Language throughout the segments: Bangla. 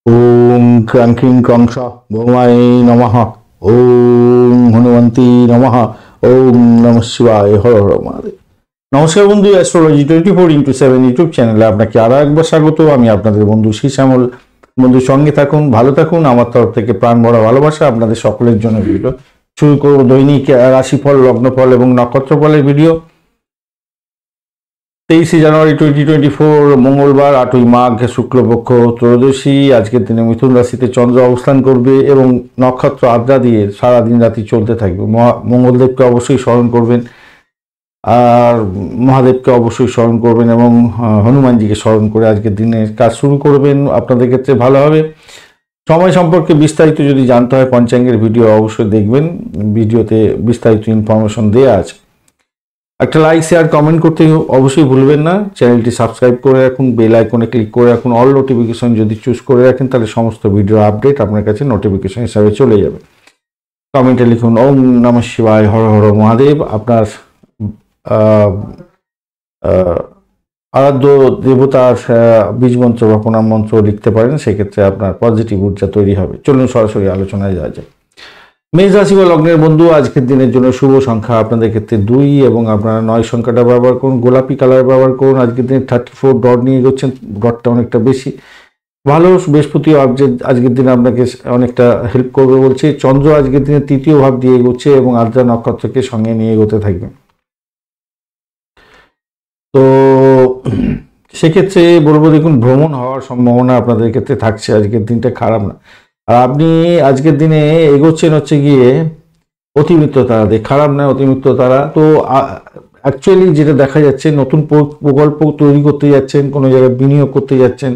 ওম ক্রাঙ্কিং ক্রংশ ভৌমায় নমঃ। ওম হনুমন্তী নমঃ। ওম নমঃ শিবায়। হর হর মহাদেব। নমস্কার বন্ধু, অ্যাস্ট্রোলজি 24x7 ইউটিউব চ্যানেলে আপনাকে আরো একবার স্বাগত। আমি আপনাদের বন্ধু শ্যামল। বন্ধু সঙ্গে থাকুন, ভালো থাকুন। আমার তরফ থেকে প্রাণ ভরা ভালোবাসা আপনাদের সকলের জন্য ভিডিও শুরু করব। দৈনিক রাশিফল, লগ্নফল এবং নক্ষত্রফলের ভিডিও। 23 জানুয়ারি 2024 মঙ্গলবার, 8ই মাঘ, শুক্লপক্ষ ত্রয়োদশী। আজকের দিনে মিথুন রাশিতে চন্দ্র অবস্থান করবে এবং নক্ষত্র আদ্রা দিয়ে সারাদিন রাতি চলতে থাকবে। মঙ্গলদেবকে অবশ্যই স্মরণ করবেন, আর মহাদেবকে অবশ্যই স্মরণ করবেন এবং হনুমানজিকে স্মরণ করে আজকের দিনের কাজ শুরু করবেন। আপনাদের ক্ষেত্রে ভালো হবে। সময় সম্পর্কে বিস্তারিত যদি জানতে হয় পঞ্চাঙ্গের ভিডিও অবশ্যই দেখবেন, ভিডিওতে বিস্তারিত ইনফরমেশন দেওয়া আছে। একটা লাইক, শেয়ার, কমেন্ট করতে অবশ্যই ভুলবেন না। চ্যানেলটি সাবস্ক্রাইব করে রাখুন, বেল আইকনে ক্লিক করে রাখুন। অল নোটিফিকেশন যদি চুজ করে রাখেন তাহলে সমস্ত ভিডিও আপডেট আপনার কাছে নোটিফিকেশন হিসাবে চলে যাবে। কমেন্টে লিখুন ওম নমঃ শিবায়, হর হর মহাদেব। আপনার আরাধ্য দেবতার বীজ মন্ত্র বা প্রণাম মন্ত্র লিখতে পারেন, সেক্ষেত্রে আপনার পজিটিভ ঊর্জা তৈরি হবে। চলুন সরাসরি আলোচনায় যাওয়া যায়। মেষ রাশি বা লগ্নের বন্ধু, আজকের দিনের জন্য শুভ সংখ্যা আপনাদের ক্ষেত্রে 2 এবং আপনারা 9 সংখ্যাটা ব্যবহার করুন। গোলাপি কালার ব্যবহার করুন। আজকের দিনে 34 ডট নিয়ে এগোচ্ছেন, ডটটা অনেকটা বেশি ভালো। বৃহস্পতি অবজেক্ট আজকের দিনে আপনাকে অনেকটা হেল্প করবে বলছে। চন্দ্র আজকের দিনে তৃতীয় ভাব দিয়ে এগোচ্ছে এবং আদ্রা নক্ষত্রকে সঙ্গে নিয়ে এগোতে থাকবে। তো সেক্ষেত্রে বলবো, দেখুন, ভ্রমণ হওয়ার সম্ভাবনা আপনাদের ক্ষেত্রে থাকছে। আজকের দিনটা খারাপ না। আর আপনি আজকের দিনে এগোচ্ছেন হচ্ছে গিয়ে অতিরিক্ত তারা দিয়ে, খারাপ নয়, অতিরিক্ত তারা। তো অ্যাকচুয়ালি যেটা দেখা যাচ্ছে, নতুন প্রকল্প তৈরি করতে যাচ্ছেন, কোনো জায়গায় বিনিয়োগ করতে যাচ্ছেন,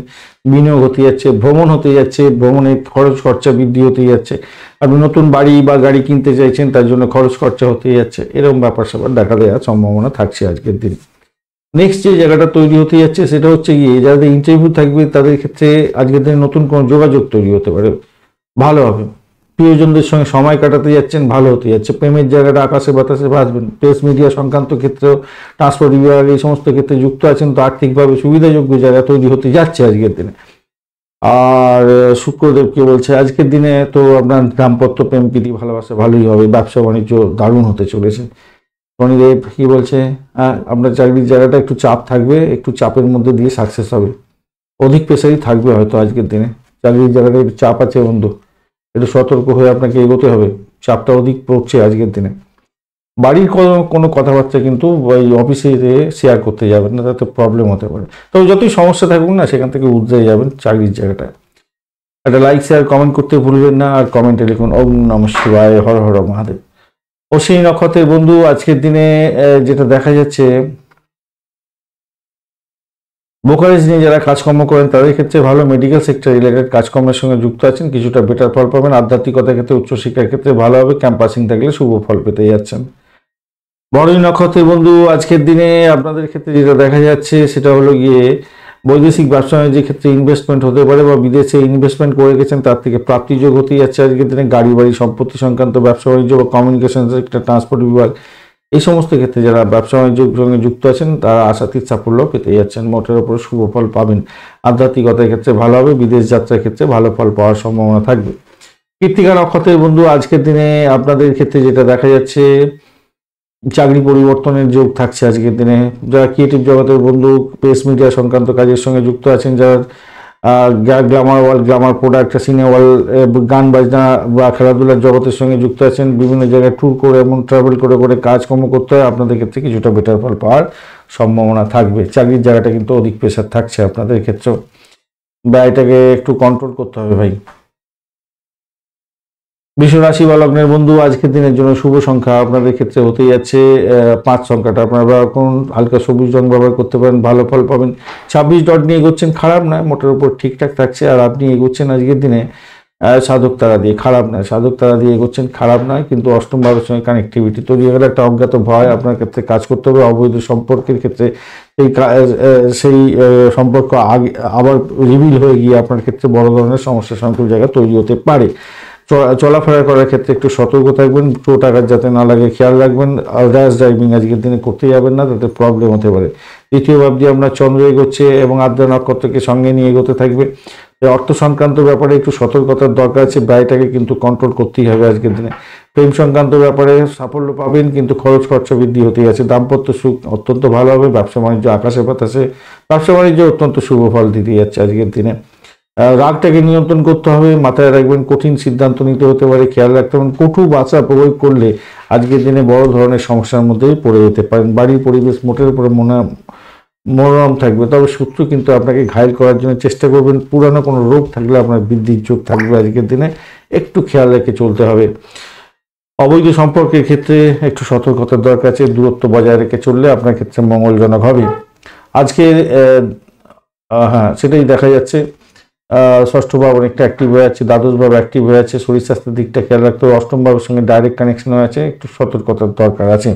বিনিয়োগ হতে যাচ্ছে, ভ্রমণ হতে যাচ্ছে, ভ্রমণের খরচ খরচা বৃদ্ধি হতে যাচ্ছে। আপনি নতুন বাড়ি বা গাড়ি কিনতে চাইছেন, তার জন্য খরচ খরচা হতে যাচ্ছে। এরকম ব্যাপার স্যাপার দেখা দেওয়ার সম্ভাবনা থাকছে আজকের দিন। নেক্সট যে জায়গাটা তৈরি হতে যাচ্ছে সেটা হচ্ছে গিয়ে যাদের ইন্টারভিউ থাকবে তাদের ক্ষেত্রে আজকের দিনে নতুন কোনো যোগাযোগ তৈরি হতে পারে, ভালো হবে। প্রিয়জনদের সঙ্গে সময় কাটাতে যাচ্ছেন, ভালো হতে যাচ্ছে। প্রেমের জায়গাটা আকাশে বাতাসে ভাসবেন। প্রেস মিডিয়া সংক্রান্ত ক্ষেত্রেও, ট্রান্সপোর্ট বিভাগ, এই সমস্ত ক্ষেত্রে যুক্ত আছেন, তো আর্থিকভাবে সুবিধাযোগ্য জায়গা তৈরি হতে যাচ্ছে আজকের দিনে। আর শুক্রদেব কি বলছে আজকের দিনে, তো আপনার দাম্পত্য প্রেম প্রীতি ভালোবাসা ভালোই হবে। ব্যবসা বাণিজ্য দারুণ হতে চলেছে। শনিদেব কি বলছে, আপনার চাকরির জায়গাটা একটু চাপ থাকবে, একটু চাপের মধ্যে দিয়ে সাকসেস হবে। অধিক প্রেসারই থাকবে হয়তো আজকের দিনে। চাকরির জায়গাটা একটু চাপ আছে বন্ধু, একটু সতর্ক হয়ে আপনাকে এগোতে হবে। চাপটা অধিক পড়ছে আজকের দিনে। বাড়ির কোনো কথাবার্তা কিন্তু ওই অফিসে শেয়ার করতে যাবেন না, তাতে প্রবলেম হতে পারে। তবে যতই সমস্যা থাকুক না, সেখান থেকে উঠতে যাবেন চাকরির জায়গাটা। একটা লাইক, শেয়ার, কমেন্ট করতে ভুলবেন না। আর কমেন্টে লিখুন ওম নমঃ শিবায়, হর হর মহাদেব। অশ্বিনী নক্ষত্রের বন্ধু, আজকের দিনে যেটা দেখা যাচ্ছে, ব্রোকারেজ নিয়ে যারা কাজকর্ম করেন তাদের ক্ষেত্রে ভালো। মেডিকেল সেক্টর রিলেটেড কাজকর্মের সঙ্গে যুক্ত আছেন, কিছুটা বেটার ফল পাবেন। আধ্যাত্মিকতার ক্ষেত্রে, উচ্চশিক্ষার ক্ষেত্রে ভালো হবে। ক্যাম্পাসিং থাকলে শুভ ফল পেতে যাচ্ছেন। বড়ই নক্ষত্রের বন্ধু, আজকের দিনে আপনাদের ক্ষেত্রে যেটা দেখা যাচ্ছে সেটা হলো গিয়ে বৈদেশিক ব্যবসা বাণিজ্যের ক্ষেত্রে ইনভেস্টমেন্ট হতে পারে, বা বিদেশে ইনভেস্টমেন্ট করে গেছেন তার থেকে প্রাপ্তিযোগ হতে যাচ্ছে আজকের দিনে। গাড়ি বাড়ি সম্পত্তি সংক্রান্ত ব্যবসা বাণিজ্য বা কমিউনিকেশন সেক্টর, ট্রান্সপোর্ট বিভাগ, এই সমস্ত ক্ষেত্রে যারা ব্যবসা বাণিজ্যের সঙ্গে যুক্ত আছেন তারা আশাতীত সাফল্য পেতে যাচ্ছেন। মোটের ওপর শুভ ফল পাবেন। আধ্যাত্মিকতার ক্ষেত্রে ভালো হবে। বিদেশ যাত্রার ক্ষেত্রে ভালো ফল পাওয়ার সম্ভাবনা থাকবে। কৃত্তিকা নক্ষত্রের বন্ধু, আজকের দিনে আপনাদের ক্ষেত্রে যেটা দেখা যাচ্ছে, চাকরি পরিবর্তনের যোগ থাকছে আজকের দিনে। যারা ক্রিয়েটিভ জগতের বন্ধু, প্রেস মিডিয়া সংক্রান্ত কাজের সঙ্গে যুক্ত আছেন, যারা গ্ল্যামার ওয়ার্ল্ড, গ্ল্যামার প্রোডাক্ট, সিনে ওয়ার্ল্ড, গান বাজনা বা খেলাধুলার জগতের সঙ্গে যুক্ত আছেন, বিভিন্ন জায়গায় ট্যুর করে এবং ট্রাভেল করে করে কাজকর্ম করতে হয়, আপনাদের ক্ষেত্রে কিছুটা বেটার ফল পাওয়ার সম্ভাবনা থাকবে। চাকরির জায়গাটা কিন্তু অধিক প্রেশার থাকছে আপনাদের ক্ষেত্রেও, ব্যয়টাকে একটু কন্ট্রোল করতে হবে ভাই। বৃষ রাশি বা লগ্নের বন্ধু, আজকের দিনের জন্য শুভ সংখ্যা আপনাদের ক্ষেত্রে হতে যাচ্ছে 5 সংখ্যাটা আপনারা ব্যবহার করুন। হালকা সবুজ রং ব্যবহার করতে পারেন, ভালো ফল পাবেন। 26 ডট নিয়ে এগোচ্ছেন, খারাপ নয়, মোটের উপর ঠিকঠাক থাকছে। আর আপনি এগোচ্ছেন আজকের দিনে সাধক তারা দিয়ে, খারাপ নয়। সাধক তারা দিয়ে এগোচ্ছেন, খারাপ নয়, কিন্তু অষ্টম ভাবের সঙ্গে কানেক্টিভিটি তৈরি হয়ে গেলে একটা অজ্ঞাত ভয় আপনার ক্ষেত্রে কাজ করতে হবে। অবৈধ সম্পর্কের ক্ষেত্রে সেই সম্পর্ক আবার রিভিল হয়ে গিয়ে আপনার ক্ষেত্রে বড় ধরনের সমস্যা সংখ্যক জায়গা তৈরি হতে পারে। চলাফেরা করার ক্ষেত্রে একটু সতর্ক থাকবেন, চোট আঘাত যাতে না লাগে খেয়াল রাখবেন। আর র্যাশ ড্রাইভিং আজকের দিনে করতে যাবেন না, তাতে প্রবলেম হতে পারে। দ্বিতীয় ভাব দিয়ে আপনার চন্দ্র এগোচ্ছে এবং আদ্রা নক্ষত্রকে সঙ্গে নিয়ে এগোতে থাকবে। এই অর্থ সংক্রান্ত ব্যাপারে একটু সতর্কতার দরকার আছে, ব্যয়টাকে কিন্তু কন্ট্রোল করতেই হবে আজকের দিনে। প্রেম সংক্রান্ত ব্যাপারে সাফল্য পাবেন, কিন্তু খরচ খরচা বৃদ্ধি হতেই আছে। দাম্পত্য সুখ অত্যন্ত ভালো হবে। ব্যবসা বাণিজ্য আকাশে বাতাসে, ব্যবসা বাণিজ্য অত্যন্ত শুভ ফল দিতে যাচ্ছে আজকের দিনে। রাগটাকে নিয়ন্ত্রণ করতে হবে, মাথায় রাখবেন কঠিন সিদ্ধান্ত নিতে হতে পারে, খেয়াল রাখতে হবে। কটু ভাষা প্রয়োগ করলে আজকের দিনে বড় ধরনের সমস্যার মধ্যেই পড়ে যেতে পারেন। বাড়ির পরিবেশ মোটের উপরে মনোরম থাকবে, তবে শত্রু কিন্তু আপনাকে ঘায়েল করার জন্য চেষ্টা করবেন। পুরানো কোনো রোগ থাকলে আপনার বৃদ্ধির যোগ থাকবে আজকের দিনে, একটু খেয়াল রেখে চলতে হবে। অবৈধ সম্পর্কের ক্ষেত্রে একটু সতর্কতার দরকার আছে, দূরত্ব বজায় রেখে চললে আপনার ক্ষেত্রে মঙ্গলজনক হবে আজকে। হ্যাঁ, সেটাই দেখা যাচ্ছে। ষষ্ঠ ভাব অনেকটা অ্যাক্টিভ হয়ে আছে, দ্বাদশ ভাব অ্যাক্টিভ হয়ে আছে, শরীর স্বাস্থ্যের দিকটা খেয়াল রাখতে হবে। অষ্টম ভাবের সঙ্গে ডাইরেক্ট কানেকশন হয়ে আছে, একটু সতর্কতার দরকার আছে।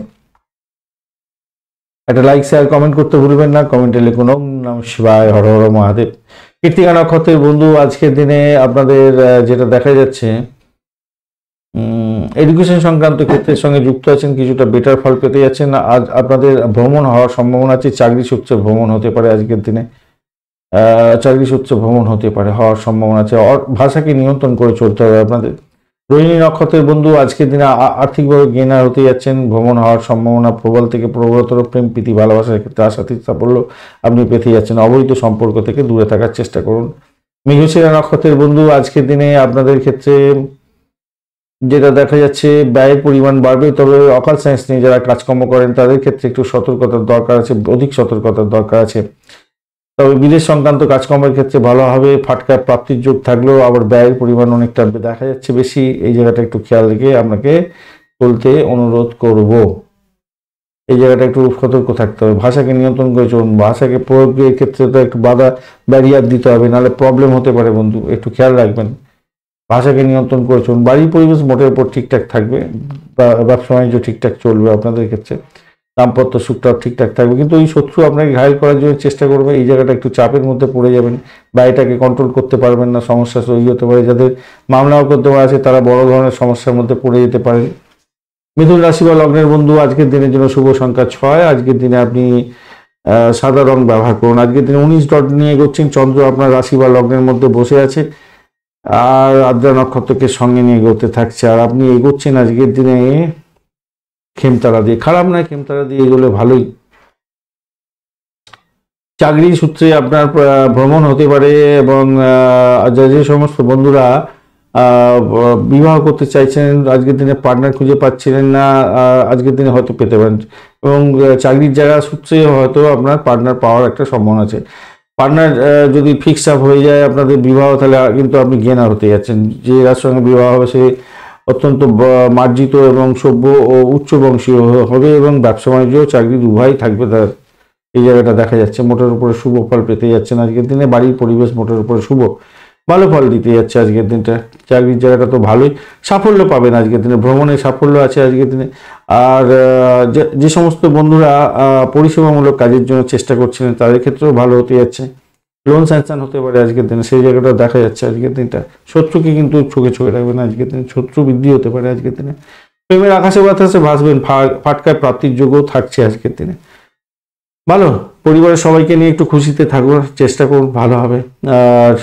একটা লাইক শেয়ার কমেন্ট করতে ভুলবেন না। কমেন্টে লিখুন ওম নমঃ শিবায়, হর হর মহাদেব। কৃত্তিকা নক্ষত্রের বন্ধু, আজকের দিনে আপনাদের যেটা দেখা যাচ্ছে, এডুকেশন সংক্রান্ত ক্ষেত্রের সঙ্গে যুক্ত আছেন, কিছুটা বেটার ফল পেতে যাচ্ছেন। আজ আপনাদের ভ্রমণ হওয়ার সম্ভাবনা আছে, চাকরি সূত্রে ভ্রমণ হতে পারে আজকের দিনে। চাকরি সূত্রে ভ্রমণ হতে পারে, হওয়ার সম্ভাবনা আছে। ভাষাকে নিয়ন্ত্রণ করে চলতে হবে আপনাদের। রোহিণী নক্ষত্রের বন্ধু, আজকের দিনে আর্থিকভাবে গেনার হতে যাচ্ছেন, ভ্রমণ হওয়ার সম্ভাবনা প্রবল থেকে প্রবলতর। প্রেম প্রীতি ভালোবাসার ক্ষেত্রে আশাতীত সাফল্য আপনি পেতে যাচ্ছেন। অবৈধ সম্পর্ক থেকে দূরে থাকার চেষ্টা করুন। মৃগশিরা নক্ষত্রের বন্ধু, আজকের দিনে আপনাদের ক্ষেত্রে যেটা দেখা যাচ্ছে, ব্যয়ের পরিমাণ বাড়বে, তবে অকাল সায়েন্স নিয়ে যারা কাজকর্ম করেন তাদের ক্ষেত্রে একটু সতর্কতার দরকার আছে, অধিক সতর্কতার দরকার আছে। তবে বিদেশ সংক্রান্ত কাজকর্মের ক্ষেত্রে ভালো হবে। ফাটকা প্রাপ্তির যোগ থাকলেও আবার ব্যয়ের পরিমাণ অনেকটা দেখা যাচ্ছে বেশি, এই জায়গাটা একটু খেয়াল রেখে আপনাকে চলতে অনুরোধ করব। এই জায়গাটা একটু সতর্ক থাকতে হবে। ভাষাকে নিয়ন্ত্রণ করে চলুন, ভাষাকে প্রয়োগের ক্ষেত্রে তো একটু বাধা ব্যারিয়ার দিতে হবে, নাহলে প্রবলেম হতে পারে বন্ধু, একটু খেয়াল রাখবেন। ভাষাকে নিয়ন্ত্রণ করে চলুন। বাড়ির পরিবেশ মোটের উপর ঠিকঠাক থাকবে, ব্যবসা বাণিজ্য ঠিকঠাক চলবে আপনাদের ক্ষেত্রে। দাম্পত্য সুখটাও ঠিকঠাক থাকবে, কিন্তু ওই শত্রু আপনাকে ঘায়েল করার জন্য চেষ্টা করবে। এই জায়গাটা একটু চাপের মধ্যে পড়ে যাবেন, ব্যয়টাকে কন্ট্রোল করতে পারবেন না, সমস্যা তৈরি হতে পারে। যাদের মামলা মোকদ্দমা আছে তারা বড় ধরনের সমস্যার মধ্যে পড়ে যেতে পারেন। মিথুন রাশি বা লগ্নের বন্ধু, আজকের দিনের জন্য শুভ সংখ্যা 6। আজকের দিনে আপনি সাদা রং ব্যবহার করুন। আজকের দিনে 19 ডট নিয়ে এগোচ্ছেন। চন্দ্র আপনার রাশি বা লগ্নের মধ্যে বসে আছে, আর আদ্রা নক্ষত্রকে সঙ্গে নিয়ে এগোতে থাকছে। আর আপনি এগোচ্ছেন আজকের দিনে খেমতারা দিয়ে। খারাপ নয়, খেমতারা দিয়ে এগোলে ভালোই। চাকরি সূত্রে আপনার ভ্রমণ হতে পারে, এবং যে সমস্ত বন্ধুরা বিবাহ করতে চাইছেন, আজকের দিনে পার্টনার খুঁজে পাচ্ছিলেন না, আজকের দিনে হয়তো পেতে পারেন। এবং চাকরির জায়গা সূত্রে হয়তো আপনার পার্টনার পাওয়ার একটা সম্ভাবনা আছে। পার্টনার যদি ফিক্স আপ হয়ে যায় আপনাদের বিবাহ, তাহলে কিন্তু আপনি গেনার হতে যাচ্ছেন। যে যার সঙ্গে বিবাহ হবে সে অত্যন্ত মার্জিত এবং সভ্য ও উচ্চ বংশীয় হবে, এবং ব্যবসা বাণিজ্য চাকরি উভয়ই থাকবে তার। এই জায়গাটা দেখা যাচ্ছে মোটের উপরে শুভ ফল পেতে যাচ্ছেন আজকের দিনে। বাড়ির পরিবেশ মোটের উপরে শুভ, ভালো ফল দিতে যাচ্ছে আজকের দিনটা। চাকরির জায়গাটা তো ভালোই, সাফল্য পাবেন আজকের দিনে, ভ্রমণে সাফল্য আছে আজকের দিনে। আর যে সমস্ত বন্ধুরা পরিষেবামূলক কাজের জন্য চেষ্টা করছিলেন তাদের ক্ষেত্রেও ভালো হতে যাচ্ছে। লোন স্যাংশন হতে পারে আজকের দিনে, সেই জায়গাটা দেখা যাচ্ছে আজকের দিনটা। শত্রুকে কিন্তু চোখে চোখে রাখবেন আজকের দিনে, শত্রু বৃদ্ধি হতে পারে আজকের দিনে। প্রেমের আকাশে বাতাসে ভাসবেন, ফাটকায় প্রাপ্তির যোগও থাকছে আজকের দিনে। ভালো, পরিবারের সবাইকে নিয়ে একটু খুশিতে থাকবার চেষ্টা করুন, ভালো হবে। আর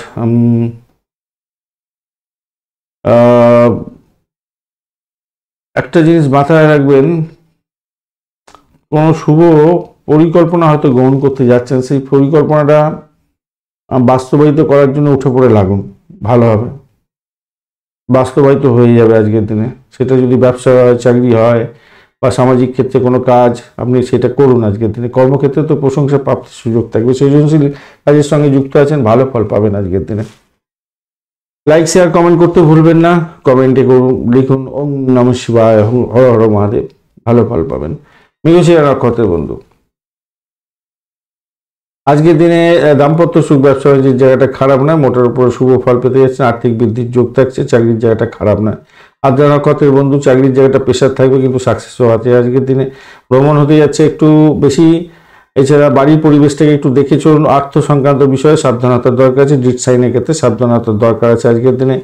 একটা জিনিস মাথায় রাখবেন, কোনো শুভ পরিকল্পনা হয়তো গ্রহণ করতে যাচ্ছেন, সেই পরিকল্পনাটা বাস্তবায়িত করার জন্য উঠে পড়ে লাগুন, ভালো হবে, বাস্তবায়িত হয়ে যাবে আজকের দিনে। সেটা যদি ব্যবসা হয়, চাকরি হয়, বা সামাজিক ক্ষেত্রে কোনো কাজ, আপনি সেটা করুন আজকের দিনে। কর্মক্ষেত্রে তো প্রশংসা প্রাপ্তির সুযোগ থাকবে, সৃজনশীল কাজের সঙ্গে যুক্ত আছেন, ভালো ফল পাবেন আজকের দিনে। লাইক শেয়ার কমেন্ট করতে ভুলবেন না। কমেন্টে লিখুন ওম নমঃ শিবায়, হর হর মহাদেব, ভালো ফল পাবেন। মৃগশিরা নক্ষত্রের বন্ধু, আজকের দিনে দাম্পত্য সুখ, ব্যবসা বাণিজ্যের জায়গাটা খারাপ নয়, মোটের উপর শুভ ফল পেতে যাচ্ছে, আর্থিক বৃদ্ধির যোগ থাকছে। চাকরির জায়গাটা খারাপ নয়। আদ্রা নক্ষত্রের বন্ধু, চাকরির জায়গাটা প্রেশার থাকবে, কিন্তু সাকসেস হতে আজকের দিনে। ভ্রমণ হতে যাচ্ছে একটু বেশি। এছাড়া বাড়ির পরিবেশটাকে একটু দেখে চলুন। অর্থ সংক্রান্ত বিষয়ে সাবধানতার দরকার আছে, ডিট সাইনের ক্ষেত্রে সাবধানতার দরকার আছে আজকের দিনে।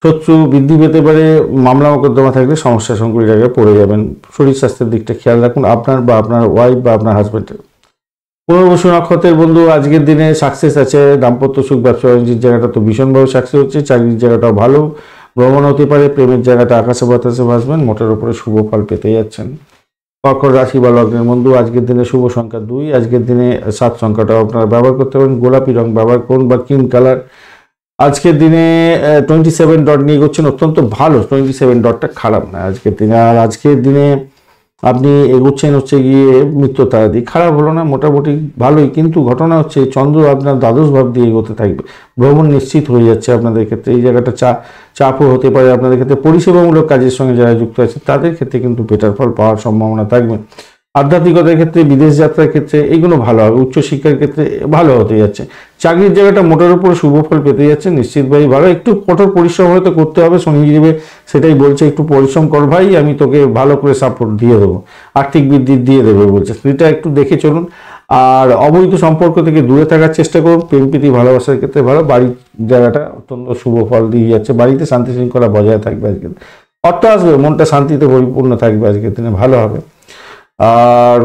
শত্রু বৃদ্ধি পেতে পারে, মামলা মোকদ্দমা থাকলে সমস্যা সংকুল জায়গায় পড়ে যাবেন। শরীর স্বাস্থ্যের দিকটা খেয়াল রাখুন, আপনার বা আপনার ওয়াইফ বা আপনার হাজব্যান্ডের। পুনর্বসু নক্ষত্রের বন্ধু আজকের দিনে সাকসেস আছে, দাম্পত্য সুখ, ব্যবসা বাণিজ্যের জায়গাটা তো ভীষণভাবে সাকসেস হচ্ছে, চাকরির জায়গাটাও ভালো, ভ্রমণ হতে পারে, প্রেমের জায়গাটা আকাশে বাতাসে ভাসবেন, মোটের উপরে শুভ ফল পেতে যাচ্ছেন। কর্কট রাশি বা লগ্নের বন্ধু আজকের দিনে শুভ সংখ্যা 2, আজকের দিনে 7 সংখ্যাটাও আপনারা ব্যবহার করতে পারেন, গোলাপি রং ব্যবহার করুন বা ক্রিম কালার। আজকের দিনে 27 ডট নিয়ে করছেন, অত্যন্ত ভালো, 27 ডটটা খারাপ না আজকের দিনে। আর আজকের দিনে আপনি এগোচ্ছেন হচ্ছে গিয়ে মিত্র তারা দিয়ে, খারাপ হলো না, মোটামুটি ভালোই, কিন্তু ঘটনা হচ্ছে চন্দ্র আপনার দ্বাদশ ভাব দিয়ে এগোতে থাকবে, ভ্রমণ নিশ্চিত হয়ে যাচ্ছে আপনাদের ক্ষেত্রে। এই জায়গাটা চাপও হতে পারে আপনাদের ক্ষেত্রে, পরিষেবামূলক কাজের সঙ্গে যারা যুক্ত আছে তাদের ক্ষেত্রে কিন্তু বেটার ফল পাওয়ার সম্ভাবনা থাকবে। আধ্যাত্মিকতার ক্ষেত্রে, বিদেশ যাত্রার ক্ষেত্রে এগুলো ভালো হবে, উচ্চশিক্ষার ক্ষেত্রে ভালো হতে যাচ্ছে। চাকরির জায়গাটা মোটের উপর শুভ ফল পেতে যাচ্ছে, নিশ্চিতভাবেই ভালো। একটু কঠোর পরিশ্রম হয়তো করতে হবে, শনিদেবে সেটাই বলছে, একটু পরিশ্রম কর ভাই, আমি তোকে ভালো করে সাপোর্ট দিয়ে দেবো, আর্থিক বৃদ্ধি দিয়ে দেবে বলছে, সেটা একটু দেখে চলুন। আর অবৈধ সম্পর্ক থেকে দূরে থাকার চেষ্টা করুন, প্রেম প্রীতি ভালোবাসার ক্ষেত্রে ভালো, বাড়ির জায়গাটা অত্যন্ত শুভ ফল দিয়ে যাচ্ছে, বাড়িতে শান্তি শৃঙ্খলা বজায় থাকবে আজকে, অর্থ আসবে, মনটা শান্তিতে পরিপূর্ণ থাকবে আজকের দিনে, ভালো হবে। আর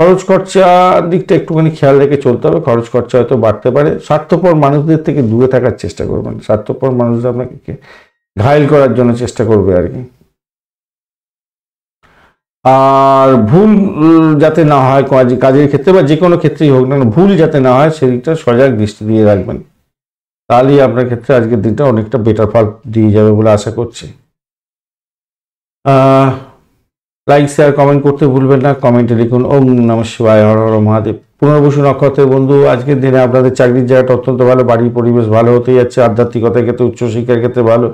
খরচ খরচার দিকটা একটুখানি খেয়াল রেখে চলতে হবে, খরচ খরচা হয়তো বাড়তে পারে, স্বার্থপর মানুষদের থেকে দূরে থাকার চেষ্টা করবেন, স্বার্থপর মানুষরা আপনাকে ঘায়েল করার জন্য চেষ্টা করবে আর কি। আর ভুল যাতে না হয় কাজের ক্ষেত্রে বা যে কোনো ক্ষেত্রেই হোক না, ভুল যাতে না হয় সেদিকটা সজাগ দৃষ্টি দিয়ে রাখবেন, তাহলেই আপনার ক্ষেত্রে আজকের দিনটা অনেকটা বেটার ফল দিয়ে যাবে বলে আশা করছি। লাইক শেয়ার কমেন্ট করতে ভুলবেন না, কমেন্টে লিখুন ওম নমঃ শিবায়, হর হর মহাদেব। পুনর্বসু নক্ষত্রের বন্ধু আজকের দিনে আপনাদের চাকরির জায়গাটা অত্যন্ত ভালো, বাড়ির পরিবেশ ভালো হতে যাচ্ছে, আধ্যাত্মিকতার ক্ষেত্রে, উচ্চশিক্ষার ক্ষেত্রে ভালো,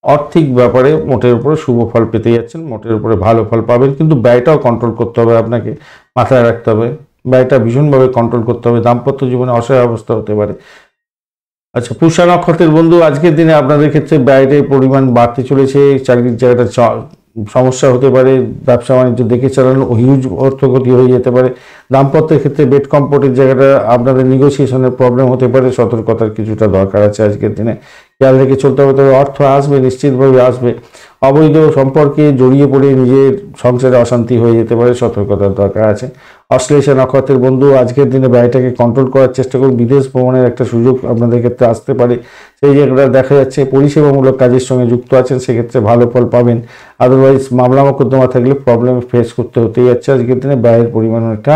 আর্থিক ব্যাপারে মোটের উপরে শুভ ফল পেতে যাচ্ছেন, মোটের উপরে ভালো ফল পাবেন, কিন্তু ব্যয়টাও কন্ট্রোল করতে হবে, আপনাকে মাথায় রাখতে হবে, ব্যয়টা ভীষণভাবে কন্ট্রোল করতে হবে, দাম্পত্য জীবনে অসহায় অবস্থা হতে পারে। আচ্ছা, পুষা নক্ষত্রের বন্ধু আজকের দিনে আপনাদের ক্ষেত্রে ব্যয়ের পরিমাণ বাড়তে চলেছে, চাকরির জায়গাটা সমস্যা হতে পারে, ব্যবসা বাণিজ্য দেখে চালানো হিউজ অর্থগতি হয়ে যেতে পারে, দাম্পত্যের ক্ষেত্রে বেড কমফোর্টের জায়গাটা আপনাদের নেগোসিয়েশনের প্রবলেম হতে পারে, সতর্কতার কিছুটা দরকার আছে আজকের দিনে, খেয়াল রেখে চলতে হবে। তবে অর্থ আসবে, নিশ্চিতভাবে আসবে, অবৈধ সম্পর্কে জড়িয়ে পড়ে নিজের সংসারে অশান্তি হয়ে যেতে পারে, সতর্কতার দরকার আছে। অশ্লেষা নক্ষত্রের বন্ধু আজকের দিনে ব্যয়টাকে কন্ট্রোল করার চেষ্টা করুন, বিদেশ ভ্রমণের একটা সুযোগ আপনাদের ক্ষেত্রে আসতে পারে, সেই জায়গাটা দেখা যাচ্ছে পরিষেবামূলক কাজের সঙ্গে যুক্ত আছেন, সেক্ষেত্রে ভালো ফল পাবেন। আদারওয়াইজ মামলা মোকদ্দমা থাকলে প্রবলেম ফেস করতে হতেই যাচ্ছে, আজকের দিনে ব্যয়ের পরিমাণ অনেকটা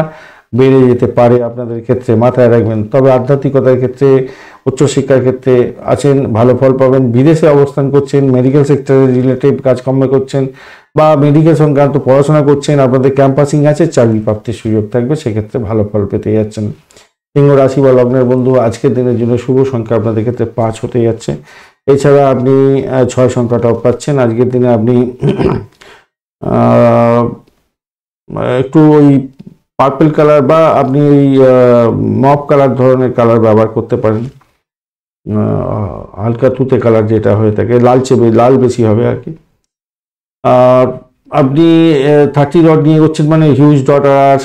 বেড়ে যেতে পারে আপনাদের ক্ষেত্রে, মাথায় রাখবেন। তবে আধ্যাত্মিকতার ক্ষেত্রে, উচ্চশিক্ষার ক্ষেত্রে আছেন, ভালো ফল পাবেন। বিদেশে অবস্থান করছেন, মেডিকেল সেক্টরে রিলেটেড কাজকর্ম করছেন বা মেডিকেল সংক্রান্ত পড়াশোনা করছেন, আপনাদের ক্যাম্পাসিং আছে, চাকরি প্রাপ্তির সুযোগ থাকবে, সেক্ষেত্রে ভালো ফল পেতে যাচ্ছেন। সিংহ রাশি বা লগ্নের বন্ধু আজকের দিনের জন্য শুভ সংখ্যা আপনাদের ক্ষেত্রে 5 হতে যাচ্ছে, এছাড়া আপনি 6 সংখ্যাটাও পাচ্ছেন। আজকের দিনে আপনি একটু ওই পার্পল কালার বা আপনি ওই মপ কালার ধরনের কালার ব্যবহার করতে পারেন, হালকা তুতে কালার যেটা হয়ে থাকে, লাল বেশি হবে আর কি। আর আপনি 30 ডট নিয়ে করছেন, মানে হিউজ ডট আর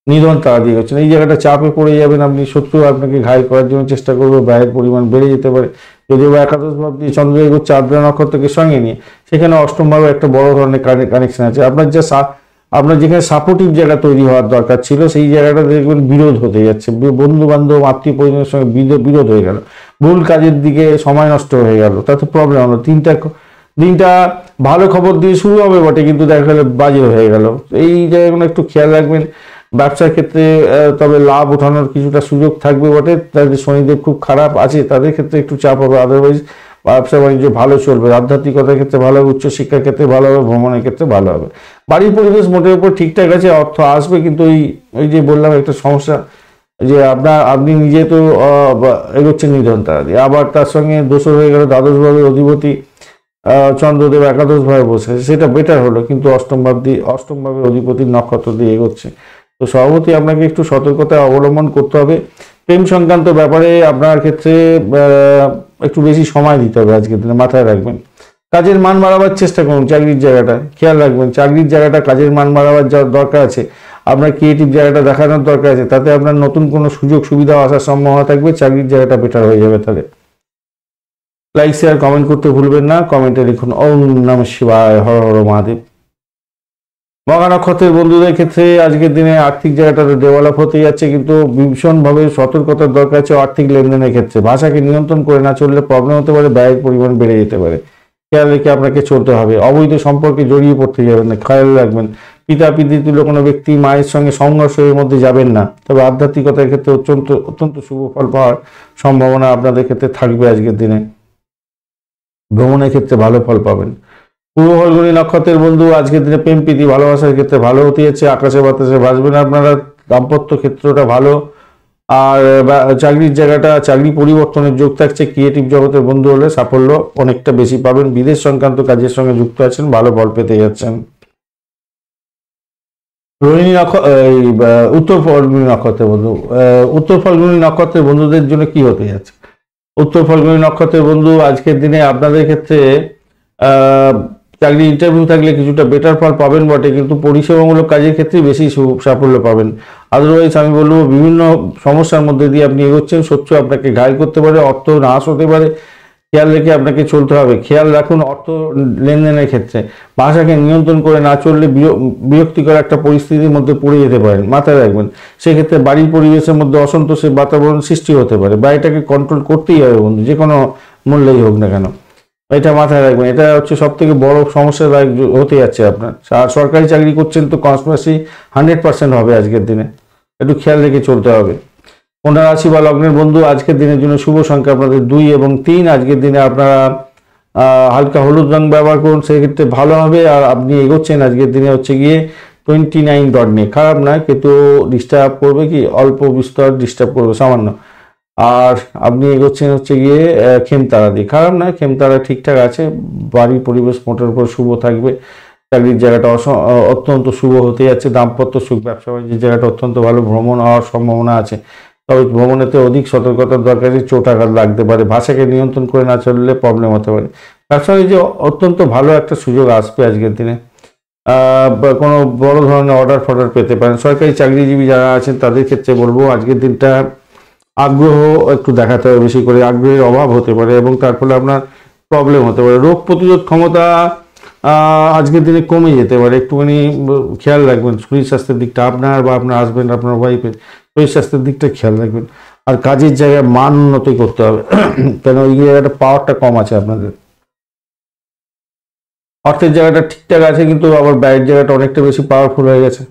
নিধন তারা দিয়ে করছেন, এই জায়গাটা চাপে পড়ে যাবেন আপনি, শত্রু আপনাকে ঘায়েল করার জন্য চেষ্টা করবে, ব্যয়ের পরিমাণ বেড়ে যেতে পারে। যদিও একাদশ ভাব দিয়ে চন্দ্র এগোচ্ছে আদ্রা নক্ষত্রকে সঙ্গে নিয়ে, সেখানে অষ্টম ভাবে একটা বড় ধরনের কানেকশন আছে, আপনার যেখানে সাপোর্টিভ জায়গা তৈরি হওয়ার দরকার ছিল, সেই জায়গাটা দেখবেন বিরোধ হতে যাচ্ছে, বন্ধু বান্ধব আত্মীয় পরিজনের সঙ্গে বিরোধ হয়ে গেল, ভুল কাজের দিকে সময় নষ্ট হয়ে গেল, তাতে প্রবলেম হলো। দিনটা ভালো খবর দিয়ে শুরু হবে বটে, কিন্তু দেখা গেলে বাজে হয়ে গেল, এই জায়গাগুলো একটু খেয়াল রাখবেন। ব্যবসার ক্ষেত্রে তবে লাভ ওঠানোর কিছুটা সুযোগ থাকবে বটে, তাদের শনিদেব খুব খারাপ আছে, তাদের ক্ষেত্রে একটু চাপ হবে, আদারওয়াইজ ব্যবসা বাণিজ্য ভালো চলবে, আধ্যাত্মিকতার ক্ষেত্রে ভালো হবে, উচ্চশিক্ষার ক্ষেত্রে ভালো হবে, ভ্রমণের ক্ষেত্রে ভালো হবে। বাড়ির পরিবেশ মোটের উপর ঠিকঠাক আছে, অর্থ আসবে, কিন্তু ওই যে বললাম একটা সমস্যা, যে আপনি নিজে তো এগোচ্ছেন নিধন তারা দিয়ে, আবার তার সঙ্গে দোষর হয়ে গেল দ্বাদশ ভাবের অধিপতি চন্দ্রদেব একাদশ ভাবে বসে, সেটা বেটার হলো, কিন্তু অষ্টম ভাবের অধিপতির নক্ষত্র দিয়ে এগোচ্ছে, তো সভাপতি আপনাকে একটু সতর্কতা অবলম্বন করতে হবে। প্রেম সংক্রান্ত ব্যাপারে আপনার ক্ষেত্রে একটু বেশি সময় দিতে হবে আজকের দিনে, মাথায় রাখবেন। কাজের মান বাড়াবার চেষ্টা করুন, চাকরির জায়গাটা খেয়াল রাখবেন, চাকরির জায়গাটা কাজের মান বাড়াবার যাওয়ার দরকার আছে, আপনার ক্রিয়েটিভ জায়গাটা দেখানোর দরকার আছে, তাতে আপনার নতুন কোনো সুযোগ সুবিধা আসার সম্ভাবনা থাকবে, চাকরির জায়গাটা বেটার হয়ে যাবে। তাহলে লাইক শেয়ার কমেন্ট করতে ভুলবেন না, কমেন্টে লিখুন ওম নমঃ শিবায়, হর হর মহাদেব। মঘা নক্ষত্রের বন্ধুদের ক্ষেত্রে আজকের দিনে আর্থিক জায়গাটা ডেভেলপ হতে যাচ্ছে, কিন্তু ভীষণভাবে সতর্কতার দরকার আছে আর্থিক লেনদেনের ক্ষেত্রে। ভাষাকে নিয়ন্ত্রণ করে না চললে প্রবলেম হতে পারে, ব্যয়ের পরিমাণ বেড়ে যেতে পারে, খেয়াল রেখে আপনাকে চলতে হবে। অবৈধ সম্পর্কে জড়িয়ে পড়তে যাবেন না, খেয়াল রাখবেন। পিতা পিতৃতুল্য কোনো ব্যক্তি মায়ের সঙ্গে সংঘর্ষের মধ্যে যাবেন না। তবে আধ্যাত্মিকতার ক্ষেত্রে অত্যন্ত শুভ ফল পাওয়ার সম্ভাবনা আপনাদের ক্ষেত্রে থাকবে আজকের দিনে। ভ্রমণের ক্ষেত্রে ভালো ফল পাবেন। পূর্ব ফাল্গুনী নক্ষত্রের বন্ধু আজকের দিনে প্রেম প্রীতি ভালোবাসার ক্ষেত্রে ভালো হতে যাচ্ছে, আকাশে বাতাসে ভাসবেন আপনারা। দাম্পত্য ক্ষেত্রটা ভালো, আর চাকরির জায়গাটা, চাকরি পরিবর্তনের যোগ থাকছে। ক্রিয়েটিভ জগতের বন্ধু হলে সাফল্য অনেকটা বেশি পাবেন। বিদেশ সংক্রান্ত কাজের সঙ্গে যুক্ত আছেন, ভালো ফল পেতে যাচ্ছেন। রোহিণী উত্তর ফাল্গুনী নক্ষত্রের বন্ধু, উত্তর ফাল্গুনী নক্ষত্রের বন্ধুদের জন্য কি হতে যাচ্ছে? উত্তর ফাল্গুনী নক্ষত্রের বন্ধু আজকের দিনে আপনাদের ক্ষেত্রে চাকরি ইন্টারভিউ থাকলে কিছুটা বেটার ফল পাবেন বটে, কিন্তু পরিষেবামূলক কাজের ক্ষেত্রে বেশি সাফল্য পাবেন। আদারওয়াইজ আমি বলবো বিভিন্ন সমস্যার মধ্যে দিয়ে আপনি এগোচ্ছেন, শত্রু আপনাকে ঘায়েল করতে পারে, অর্থ নাশ হতে পারে, খেয়াল রেখে আপনাকে চলতে হবে। খেয়াল রাখুন অর্থ লেনদেনের ক্ষেত্রে ভাষাকে নিয়ন্ত্রণ করে না চললে বিরক্তিকর একটা পরিস্থিতির মধ্যে পড়ে যেতে পারেন, মাথায় রাখবেন। সেক্ষেত্রে বাড়ির পরিবেশের মধ্যে অসন্তোষের বাতাবরণ সৃষ্টি হতে পারে। বাড়িটাকে কন্ট্রোল করতেই হবে বন্ধু, যে কোনো মূল্যেই হোক না কেন, এটা মাথায় রাখবেন। এটা হচ্ছে সব থেকে বড় সমস্যা হতে যাচ্ছে আপনার। আর সরকারি চাকরি করছেন তো কনস্পিরেসি 100% হবে আজকের দিনে, একটু খেয়াল রেখে চলতে হবে। কন্যা রাশি বা লগ্নের বন্ধু আজকের দিনের জন্য শুভ সংখ্যা আপনাদের 2 এবং 3। আজকের দিনে আপনারা হালকা হলুদ রং ব্যবহার করুন, সেক্ষেত্রে ভালো হবে। আর আপনি এগোচ্ছেন আজকের দিনে হচ্ছে গিয়ে 29 ডট নিয়ে, খারাপ নয়, কিন্তু ডিস্টার্ব করবে কি অল্প বিস্তর ডিস্টার্ব করবে সামান্য। আর আপনি এগোচ্ছেন হচ্ছে গিয়ে খেমতারা দিয়ে, খারাপ নয়, খেমতারা ঠিকঠাক আছে। বাড়ির পরিবেশ মোটের উপর শুভ থাকবে। চাকরির জায়গাটা অত্যন্ত শুভ হতে যাচ্ছে। দাম্পত্য সুখ, ব্যবসা বাণিজ্যের জায়গাটা অত্যন্ত ভালো। ভ্রমণ হওয়ার সম্ভাবনা আছে, তবে ভ্রমণেতে অধিক সতর্কতার দরকার আছে, চোট আঘাত লাগতে পারে। ভাষাকে নিয়ন্ত্রণ করে না চললে প্রবলেম হতে পারে। ব্যবসা বাণিজ্যে অত্যন্ত ভালো একটা সুযোগ আসবে আজকের দিনে। কোনো বড় ধরনের অর্ডার পেতে পারেন। সরকারি চাকরিজীবী যারা আছেন তাদের ক্ষেত্রে বলবো আজকের দিনটা আগ্রহ একটু দেখাতে হবে, বেশি করে আগ্রহের অভাব হতে পারে এবং তার ফলে আপনার প্রবলেম হতে পারে। রোগ প্রতিরোধ ক্ষমতা আজকের দিনে কমে যেতে পারে, একটুখানি খেয়াল রাখবেন। শরীর স্বাস্থ্যের দিকটা আপনার বা আপনার হাজবেন্ড, আপনার ওয়াইফের শরীর স্বাস্থ্যের দিকটা খেয়াল রাখবেন। আর কাজের জায়গায় মান উন্নতি করতে হবে, কেন ওই জায়গাটা পাওয়ারটা কম আছে আপনাদের। অর্থের জায়গাটা ঠিকঠাক আছে, কিন্তু আবার ব্যয়ের জায়গাটা অনেকটা বেশি পাওয়ারফুল হয়ে গেছে।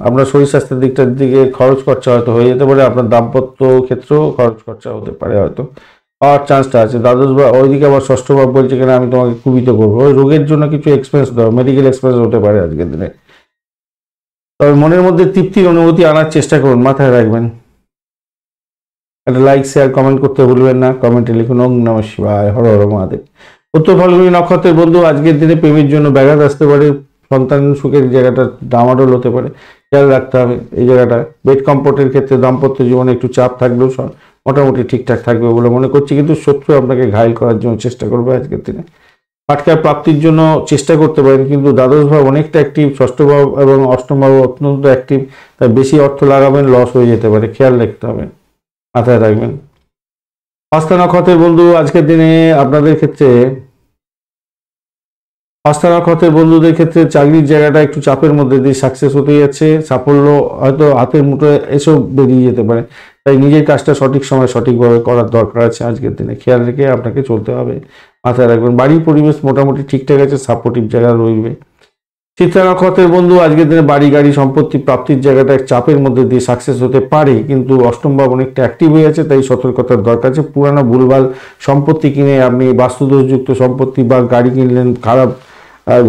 আপনার শরীর স্বাস্থ্যের দিকটার দিকে খরচ খরচা হয়তো হয়ে যেতে পারে। আপনার দাম্পত্য ক্ষেত্রেও খরচ খরচা হতে পারে, হয়তো পাওয়ার চান্সটা আছে। দ্বাদশ বা ওইদিকে আবার ষষ্ঠ ভাব বলছে কিনা আমি তোমাকে কুবিত করবো, ওই রোগের জন্য কিছু এক্সপেন্স দেওয়া, মেডিকেল এক্সপেন্স হতে পারে আজকের দিনে। তবে মনের মধ্যে তৃপ্তির অনুভূতি আনার চেষ্টা করুন, মাথায় রাখবেন। একটা লাইক শেয়ার কমেন্ট করতে ভুলবেন না। কমেন্টে লিখুন ওম নমঃ শিবায়, হর হর মহাদেব। উত্তর ফাল্গুনী নক্ষত্রের বন্ধু আজকের দিনে প্রেমের জন্য ব্যাঘাত আসতে পারে। সন্তান সুখের জায়গাটা ডামাডোল হতে পারে, খেয়াল রাখতে হবে এই জায়গাটা। বেড কমফোর্টের ক্ষেত্রে দাম্পত্য জীবনে একটু চাপ থাকলেও মোটামুটি ঠিকঠাক থাকবে বলে মনে করছি, কিন্তু শত্রু আপনাকে ঘায়েল করার জন্য চেষ্টা করবে আজকের দিনে। পাটকার প্রাপ্তির জন্য চেষ্টা করতে পারেন, কিন্তু দ্বাদশ ভাব অনেকটা অ্যাক্টিভ, ষষ্ঠ ভাব এবং অষ্টম ভাব অত্যন্ত অ্যাক্টিভ, তাই বেশি অর্থ লাগাবেন, লস হয়ে যেতে পারে, খেয়াল রাখতে হবে, মাথায় রাখবেন। হস্তা নক্ষত্রের বন্ধু আজকের দিনে আপনাদের ক্ষেত্রে, হস্তা নক্ষত্রের বন্ধুদের ক্ষেত্রে চাকরির জায়গাটা একটু চাপের মধ্যে দিয়ে সাকসেস হতে যাচ্ছে। সাফল্য হয়তো হাতের মুঠোয় এসব বেরিয়ে যেতে পারে, তাই নিজের কাজটা সঠিক সময় সঠিকভাবে করার দরকার আছে আজকের দিনে, খেয়াল রেখে আপনাকে চলতে হবে, মাথায় রাখবেন। বাড়ির পরিবেশ মোটামুটি ঠিকঠাক আছে, সাপোর্টিভ জায়গা রইবে। চিত্রা নক্ষত্রের বন্ধু আজকের দিনে বাড়ি গাড়ি সম্পত্তি প্রাপ্তির জায়গাটা চাপের মধ্যে দিয়ে সাকসেস হতে পারে, কিন্তু অষ্টম ভাব অনেকটা অ্যাক্টিভ হয়ে আছে, তাই সতর্কতার দরকার আছে। পুরানো ভুলভাল সম্পত্তি কিনে আপনি বাস্তুদোষযুক্ত সম্পত্তি বা গাড়ি কিনলেন, খারাপ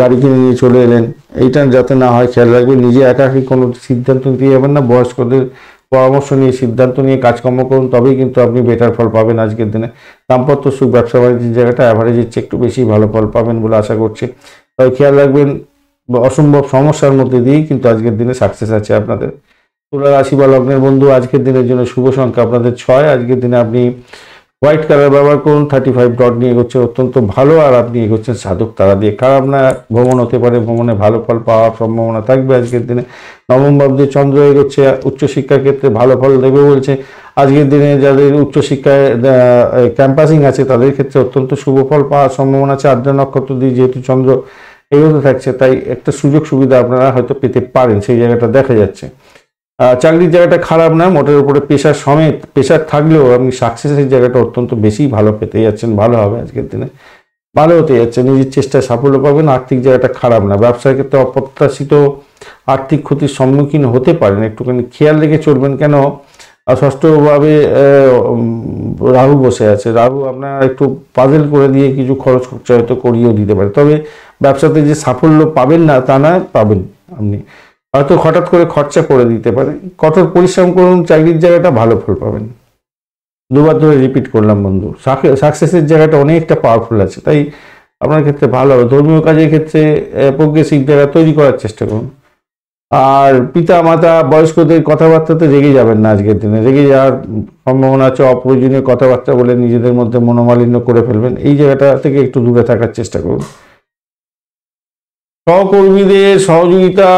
গাড়ি কিনে নিয়ে চলে এলেন, এইটা যাতে না হয় খেয়াল রাখবেন। নিজে একাকি কোনো সিদ্ধান্ত নিতে যাবেন না, বয়স্কদের পরামর্শ নিয়ে সিদ্ধান্ত নিয়ে কাজকর্ম করুন, তবেই কিন্তু আপনি বেটার ফল পাবেন আজকের দিনে। দাম্পত্য সুখ, ব্যবসা বাণিজ্যের জায়গাটা অ্যাভারেজের চেয়ে একটু বেশি ভালো ফল পাবেন বলে আশা করছি, তবে খেয়াল রাখবেন অসম্ভব সমস্যার মধ্যে দিয়েই কিন্তু আজকের দিনে সাকসেস আছে আপনাদের। তুলা রাশি বা লগ্নের বন্ধু আজকের দিনের জন্য শুভ সংখ্যা আপনাদের 6। আজকের দিনে আপনি হোয়াইট কালার ব্যবহার করুন, 35 ডট নিয়ে এগোচ্ছে অত্যন্ত ভালো। আর আপনি এগোচ্ছেন সাধক তারা দিয়ে, খারাপ না। ভ্রমণ হতে পারে, ভ্রমণে ভালো ফল পাওয়ার সম্ভাবনা থাকবে আজকের দিনে। নবম ভাব দিয়ে চন্দ্র এগোচ্ছে, উচ্চশিক্ষার ক্ষেত্রে ভালো ফল দেবে বলছে। আজকের দিনে যাদের উচ্চশিক্ষায় ক্যাম্পাসিং আছে তাদের ক্ষেত্রে অত্যন্ত শুভ ফল পাওয়ার সম্ভাবনা আছে। আদ্রা নক্ষত্র দিয়ে যেহেতু চন্দ্র এগোতে থাকছে, তাই একটা সুযোগ সুবিধা আপনারা হয়তো পেতে পারেন, সেই জায়গাটা দেখা যাচ্ছে। চাকরির জায়গাটা খারাপ না, মোটের উপরে প্রেশার সমেত, প্রেশার থাকলেও আপনি সাকসেসের জায়গাটা অত্যন্ত বেশি ভালো পেতে যাচ্ছেন, ভালো হবে আজকের দিনে, ভালো হতে যাচ্ছে, নিজের চেষ্টায় সাফল্য পাবেন। আর্থিক জায়গাটা খারাপ না, ব্যবসার ক্ষেত্রে অপ্রত্যাশিত আর্থিক ক্ষতির সম্মুখীন হতে পারেন, একটুখানি খেয়াল রেখে চলবেন। কেন ষষ্ঠভাবে রাহু বসে আছে, রাহু আপনার একটু পাজেল করে দিয়ে কিছু খরচ খরচা হয়তো করিয়েও দিতে পারে, তবে ব্যবসাতে যে সাফল্য পাবেন না তা না, পাবেন। আপনি হয়তো হঠাৎ করে খরচা করে দিতে পারে, কঠোর পরিশ্রম করুন, চাকরির জায়গাটা ভালো ফল পাবেন। দুবার ধরে রিপিট করলাম বন্ধু, সাকসেসের জায়গাটা অনেকটা পাওয়ারফুল আছে, তাই আপনার ক্ষেত্রে ভালো হবে। ধর্মীয় কাজের ক্ষেত্রে প্রোগ্রেসিভ জায়গা তৈরি করার চেষ্টা করুন। আর পিতা মাতা বয়স্কদের কথাবার্তাতে রেগে যাবেন না, আজকের দিনে রেগে যাওয়ার সম্ভাবনা আছে, অপ্রয়োজনীয় কথাবার্তা বলে নিজেদের মধ্যে মনোমালিন্য করে ফেলবেন, এই জায়গাটা থেকে একটু দূরে থাকার চেষ্টা করুন। সহকর্মীদের সহযোগিতা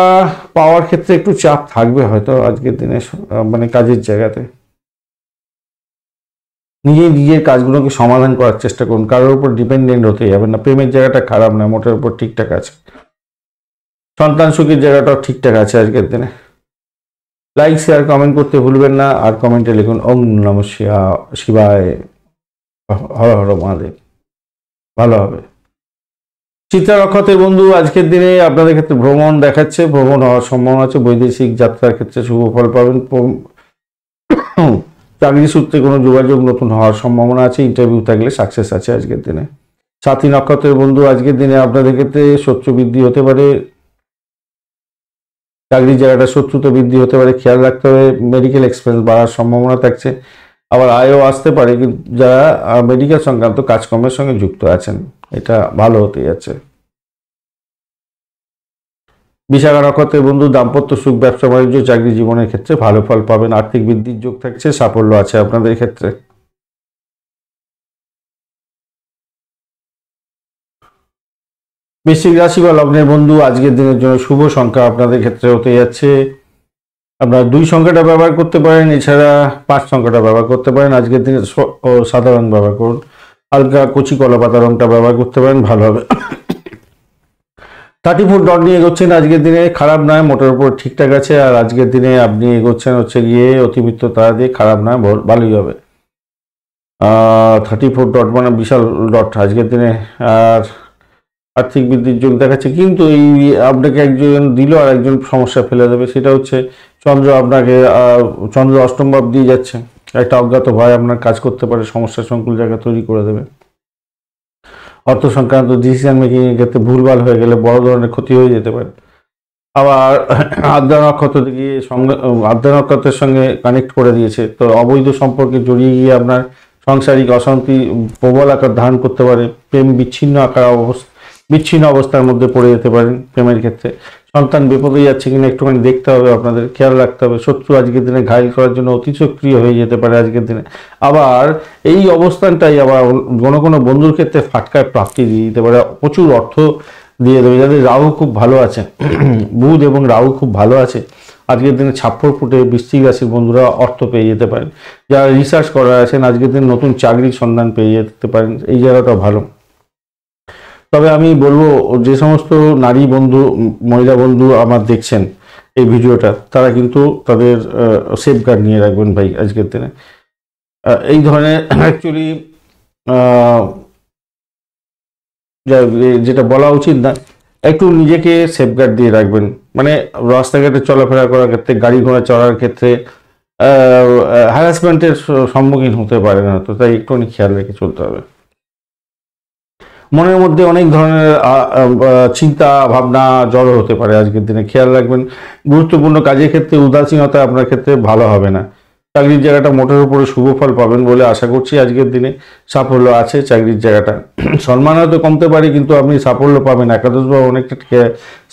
পাওয়ার ক্ষেত্রে একটু চাপ থাকবে হয়তো আজকের দিনে, মানে কাজের জায়গাতে নিজের কাজগুলোকে সমাধান করার চেষ্টা করুন, কারোর উপর ডিপেন্ডেন্ট হতে যাবেন না। প্রেমের জায়গাটা খারাপ না, মোটের উপর ঠিকঠাক আছে। সন্তান সুখের জায়গাটাও ঠিকঠাক আছে আজকের দিনে। লাইক শেয়ার কমেন্ট করতে ভুলবেন না, আর কমেন্টে লিখুন ওম নমঃ শিবায়, হর হর মহাদেব, ভালো হবে। চিত্রা নক্ষত্রের বন্ধু, আজকের দিনে আপনাদের ক্ষেত্রে ভ্রমণ দেখাচ্ছে, ভ্রমণ হওয়ার সম্ভাবনা আছে, বৈদেশিক যাত্রার ক্ষেত্রে শুভ ফল পাবেন। চাকরি সূত্রে কোনো যোগাযোগ নতুন হওয়ার সম্ভাবনা আছে, ইন্টারভিউ থাকলে সাকসেস আছে আজকের দিনে। সাথী নক্ষত্রের বন্ধু, আজকের দিনে আপনাদের ক্ষেত্রে শত্রু বৃদ্ধি হতে পারে, চাকরির জায়গাটা শত্রুতা বৃদ্ধি হতে পারে, খেয়াল রাখতে হবে। মেডিকেল এক্সপেন্স বাড়ার সম্ভাবনা থাকছে, আবার আয়ও আসতে পারে, কিন্তু যারা মেডিকেল সংক্রান্ত কাজকর্মের সঙ্গে যুক্ত আছেন এটা ভালো হতে যাচ্ছে। বিশাখা নক্ষত্রের বন্ধু, দাম্পত্য সুখ, ব্যবসা বাণিজ্য, চাকরি জীবনের ক্ষেত্রে ভালো ফল পাবেন, আর্থিক বৃদ্ধির যোগ থাকছে, সাফল্য আছে আপনাদের ক্ষেত্রে। বৃশ্চিক রাশি বা লগ্নের বন্ধু, আজকের দিনের জন্য শুভ সংখ্যা আপনাদের ক্ষেত্রে হতে যাচ্ছে, আপনারা 2 সংখ্যাটা ব্যবহার করতে পারেন, এছাড়া 5 সংখ্যাটা ব্যবহার করতে পারেন। আজকের দিনে সাদা রং ব্যবহার করুন, হালকা কচি কলা পাতা রংটা ব্যবহার করতে পারেন, ভালো হবে। 34 ডট নিয়ে এগোচ্ছেন আজকের দিনে, খারাপ নয়, মোটের উপর ঠিকঠাক আছে। আর আজকের দিনে আপনি এগোচ্ছেন হচ্ছে গিয়ে অতিরিক্ত তারা দিয়ে, খারাপ নয়, ভালোই হবে। 34 ডট মানে বিশাল ডট আজকের দিনে। আর আর্থিক বৃদ্ধির যোগ দেখাচ্ছে, কিন্তু এই আপনাকে একজন দিল আর একজন সমস্যা ফেলে দেবে, সেটা হচ্ছে চন্দ্র আপনাকে, চন্দ্র অষ্টম ভাব দিয়ে যাচ্ছে, একটা অজ্ঞাত ভয় আপনার কাজ করতে পারে, সমস্যা সংকুল জায়গা তৈরি করে দেবে। অর্থ সংক্রান্ত ডিসিশন মেকিং এর ক্ষেত্রে ভুলভাল হয়ে গেলে বড় ধরনের ক্ষতি হয়ে যেতে পারে। আবার আদ্রা নক্ষত্র থেকে আদ্রা নক্ষত্রের সঙ্গে কানেক্ট করে দিয়েছে, তো অবৈধ সম্পর্কে জড়িয়ে গিয়ে আপনার সাংসারিক অশান্তি প্রবল আকার ধারণ করতে পারে, প্রেম বিচ্ছিন্ন অবস্থার মধ্যে পড়ে যেতে পারেন প্রেমের ক্ষেত্রে। সন্তান বিপদে যাচ্ছে কিনা একটুখানি দেখতে হবে, আপনাদের খেয়াল রাখতে হবে। শত্রু আজকের দিনে ঘায়ল করার জন্য অতি সক্রিয় হয়ে যেতে পারে আজকের দিনে। আবার এই অবস্থানটাই আবার কোনো বন্ধুর ক্ষেত্রে ফাটকায় প্রাপ্তি দিয়ে দিতে পারে, প্রচুর অর্থ দিয়ে দেবে। যাদের রাহু খুব ভালো আছে, বুধ এবং রাহু খুব ভালো আছে, আজকের দিনে ছাপ্পর ফুটে বৃশ্চিক রাশির বন্ধুরা অর্থ পেয়ে যেতে পারেন। যারা রিসার্চ করা আছেন আজকের দিনে নতুন চাকরির সন্ধান পেয়ে যেতে পারেন, এই জায়গাটাও ভালো। তবে আমি বলবো, যে সমস্ত নারী বন্ধু, মহিলা বন্ধু আমার দেখছেন এই ভিডিওটা, তারা কিন্তু তাদের সেফগার্ড নিয়ে রাখবেন ভাই আজকের দিনে। এই ধরনের অ্যাকচুয়ালি যেটা বলা উচিত না, একটু নিজেকে সেফগার্ড দিয়ে রাখবেন, মানে রাস্তাঘাটে চলাফেরা করার ক্ষেত্রে, গাড়ি ঘোড়া চলার ক্ষেত্রে হ্যারাসমেন্টের সম্মুখীন হতে পারে না, তো তাই একটু খেয়াল রেখে চলতে হবে। মনের মধ্যে অনেক ধরনের চিন্তা ভাবনা জড়ো হতে পারে আজকের দিনে, খেয়াল রাখবেন। গুরুত্বপূর্ণ কাজের ক্ষেত্রে উদাসীনতা আপনার ক্ষেত্রে ভালো হবে না। চাকরির জায়গাটা মোটের উপরে শুভ ফল পাবেন বলে আশা করছি আজকের দিনে, সাফল্য আছে চাকরির জায়গাটা। সম্মান হয়তো কমতে পারে, কিন্তু আপনি সাফল্য পাবেন, একাদশ ভাব অনেকটা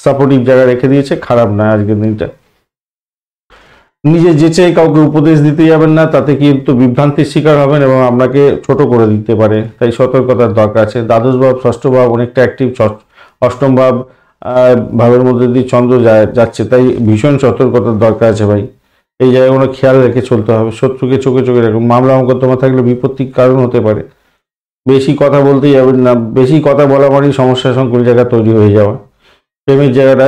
সাপোর্টিভ জায়গা রেখে দিয়েছে, খারাপ নয় আজকের দিনটা। নিজে যেচে কাউকে উপদেশ দিতে যাবেন না, তাতে কিন্তু বিভ্রান্তির শিকার হবেন এবং আপনাকে ছোট করে দিতে পারে, তাই সতর্কতার দরকার আছে। দ্বাদশ ভাব ষষ্ঠ ভাব অনেকটা অ্যাক্টিভ, অষ্টম ভাবের মধ্যে দিয়ে চন্দ্র যাচ্ছে, তাই ভীষণ সতর্কতার দরকার আছে ভাই, এই জায়গাগুলো খেয়াল রেখে চলতে হবে। শত্রুকে চোখে চোখে রাখুন, মামলা মোকদ্দমা থাকলে বিপত্তির কারণ হতে পারে। বেশি কথা বলতেই যাবেন না, বেশি কথা বলা মানেই সমস্যা সংকুল জায়গা তৈরি হয়ে যাওয়া, প্রেমের জায়গাটা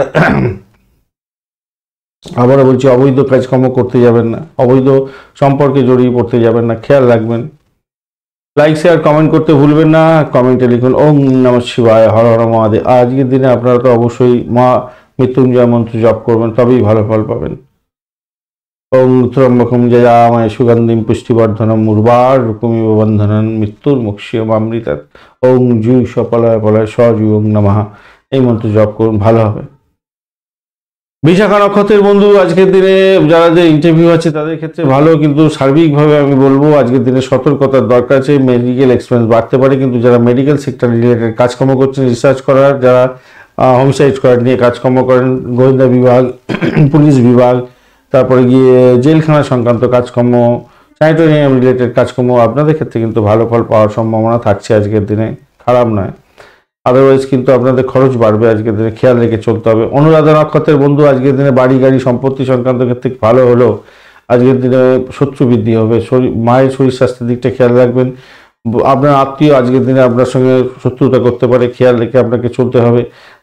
আবারও বলছি, অবৈধ কাজকর্ম করতে যাবেন না, অবৈধ সম্পর্কে জড়িয়ে পড়তে যাবেন না, খেয়াল রাখবেন। লাইক শেয়ার কমেন্ট করতে ভুলবেন না। কমেন্টে লিখুন ওম নমঃ শিবায়, হর হর মহাদেব। আজকের দিনে আপনারা তো অবশ্যই মা মৃত্যুঞ্জয় মন্ত্র জপ করবেন, তবেই ভালো ফল পাবেন। ওম ত্রম্বকম যজামহে সুগন্ধিম পুষ্টিবর্ধনম উর্বারুকমিব বন্ধনম মৃত্যুর্মুক্ষীয়মামৃতাৎ। ওম জুই সপলয় পলয় সজুং নমঃ, এই মন্ত্র জপ করুন, ভালো হবে। বিশাখা নক্ষত্রের বন্ধু, আজকের দিনে যারা যে ইন্টারভিউ আছে তাদের ক্ষেত্রে ভালো, কিন্তু সার্বিকভাবে আমি বলবো আজকের দিনে সতর্কতার দরকার আছে। মেডিকেল এক্সপেন্স বাড়তে পারে, কিন্তু যারা মেডিকেল সেক্টর রিলেটেড কাজকর্ম করছেন, রিসার্চ করার, যারা হোমসাইড করার নিয়ে কাজকর্ম করেন, গোয়েন্দা বিভাগ, পুলিশ বিভাগ, তারপরে গিয়ে জেলখানা সংক্রান্ত কাজকর্ম, স্যানিটোরিয়াম রিলেটেড কাজকর্ম, আপনাদের ক্ষেত্রে কিন্তু ভালো ফল পাওয়ার সম্ভাবনা থাকছে আজকের দিনে, খারাপ নয়। আদারওয়াইজ কিন্তু আপনাদের খরচ বাড়বে আজকের দিনে, খেয়াল রেখে চলতে হবে। অনুরাধা নক্ষত্রের বন্ধু, আজকের দিনে বাড়ি গাড়ি সম্পত্তি সংক্রান্ত ক্ষেত্রে ভালো হলেও আজকের দিনে শত্রু বৃদ্ধি হবে। মায়ের শরীর স্বাস্থ্যের দিকটা খেয়াল রাখবেন। আপনার আত্মীয় আজকের দিনে আপনার সঙ্গে শত্রুতা করতে পারে, খেয়াল রেখে আপনাকে চলতে হবে।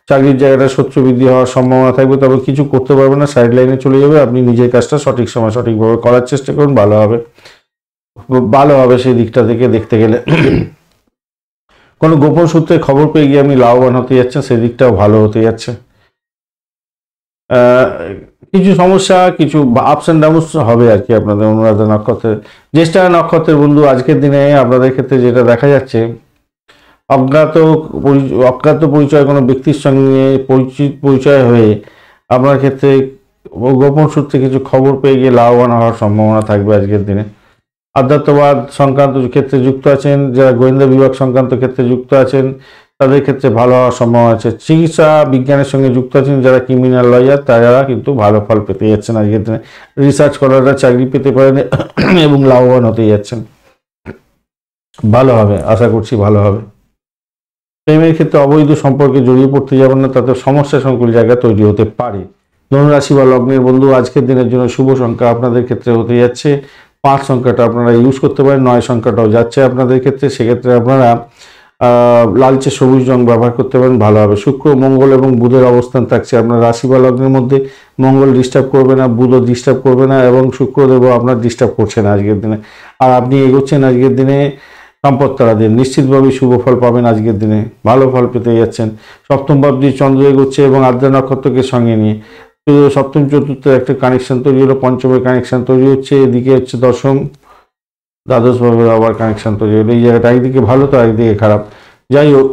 চাকরির জায়গাটা শত্রু বৃদ্ধি হওয়ার সম্ভাবনা থাকবে, তবে কিছু করতে পারবেন না, সাইড লাইনে চলে যাবে। আপনি নিজের কাজটা সঠিক সময় সঠিকভাবে করার চেষ্টা করুন, ভালো হবে, ভালো হবে সেই দিকটা থেকে দেখতে গেলে। কোনো গোপন সূত্রে খবর পেয়ে গিয়ে আপনি লাভবান হতে যাচ্ছেন, সেদিকটাও ভালো হতে যাচ্ছে। কিছু সমস্যা, কিছু আপস অ্যান্ড ডাউনস হবে আর কি আপনাদের অনুরাধা নক্ষত্রের। জ্যেষ্ঠা নক্ষত্রের বন্ধু, আজকের দিনে আপনাদের ক্ষেত্রে যেটা দেখা যাচ্ছে, অজ্ঞাত পরিচয় কোনো ব্যক্তির সঙ্গে পরিচয় হয়ে আপনার ক্ষেত্রে গোপন সূত্রে কিছু খবর পেয়ে গিয়ে লাভবান হওয়ার সম্ভাবনা থাকবে আজকের দিনে। আধ্যাত্মবাদ সংক্রান্ত ক্ষেত্রে যুক্ত আছেন, যারা গোয়েন্দা বিভাগ সংক্রান্ত ক্ষেত্রে যুক্ত আছেন, তাদের ক্ষেত্রে ভালো হওয়ার সম্ভাবনা আছে। চিকিৎসা বিজ্ঞানের সঙ্গে যুক্ত আছেন যারা, ক্রিমিনাল লয়ার, তারা কিন্তু ভালো ফল পেতে যাচ্ছেন আজকের দিনে। রিসার্চ করাররা চাকরি পেতে পারেন এবং লাভবান হতে যাচ্ছেন, ভালো হবে, আশা করছি ভালো হবে। প্রেমের ক্ষেত্রে অবৈধ সম্পর্কে জড়িয়ে পড়তে যাবেন না, তাতে সমস্যা সংকুল জায়গা তৈরি হতে পারে। ধনুরাশি বা লগ্নের বন্ধু, আজকের দিনের জন্য শুভ সংখ্যা আপনাদের ক্ষেত্রে হতে যাচ্ছে 5 সংখ্যাটা আপনারা ইউজ করতে পারেন, 9 সংখ্যাটাও যাচ্ছে আপনাদের ক্ষেত্রে, সেক্ষেত্রে আপনারা লালচে সবুজ রং ব্যবহার করতে পারেন, ভালো হবে। শুক্র, মঙ্গল এবং বুধের অবস্থান থাকছে আপনার রাশি বা লগ্নের মধ্যে। মঙ্গল ডিস্টার্ব করবে না, বুধও ডিস্টার্ব করবে না, এবং শুক্রদেবও আপনার ডিস্টার্ব করছে না আজকের দিনে। আর আপনি এগোচ্ছেন আজকের দিনে সম্পদ তারা দিন, নিশ্চিতভাবেই শুভ ফল পাবেন আজকের দিনে, ভালো ফল পেতে যাচ্ছেন। সপ্তম ভাবটি চন্দ্র এগোচ্ছে এবং আদ্রা নক্ষত্রকে সঙ্গে নিয়ে সপ্তম চতুর্থের একটা কানেকশন তৈরি হলো, পঞ্চমের কানেকশন তৈরি হচ্ছে, এদিকে হচ্ছে দশম দ্বাদশ ভাবের আবার কানেকশন তৈরি হলো। এই জায়গাটা একদিকে ভালো তো একদিকে খারাপ। যাই হোক,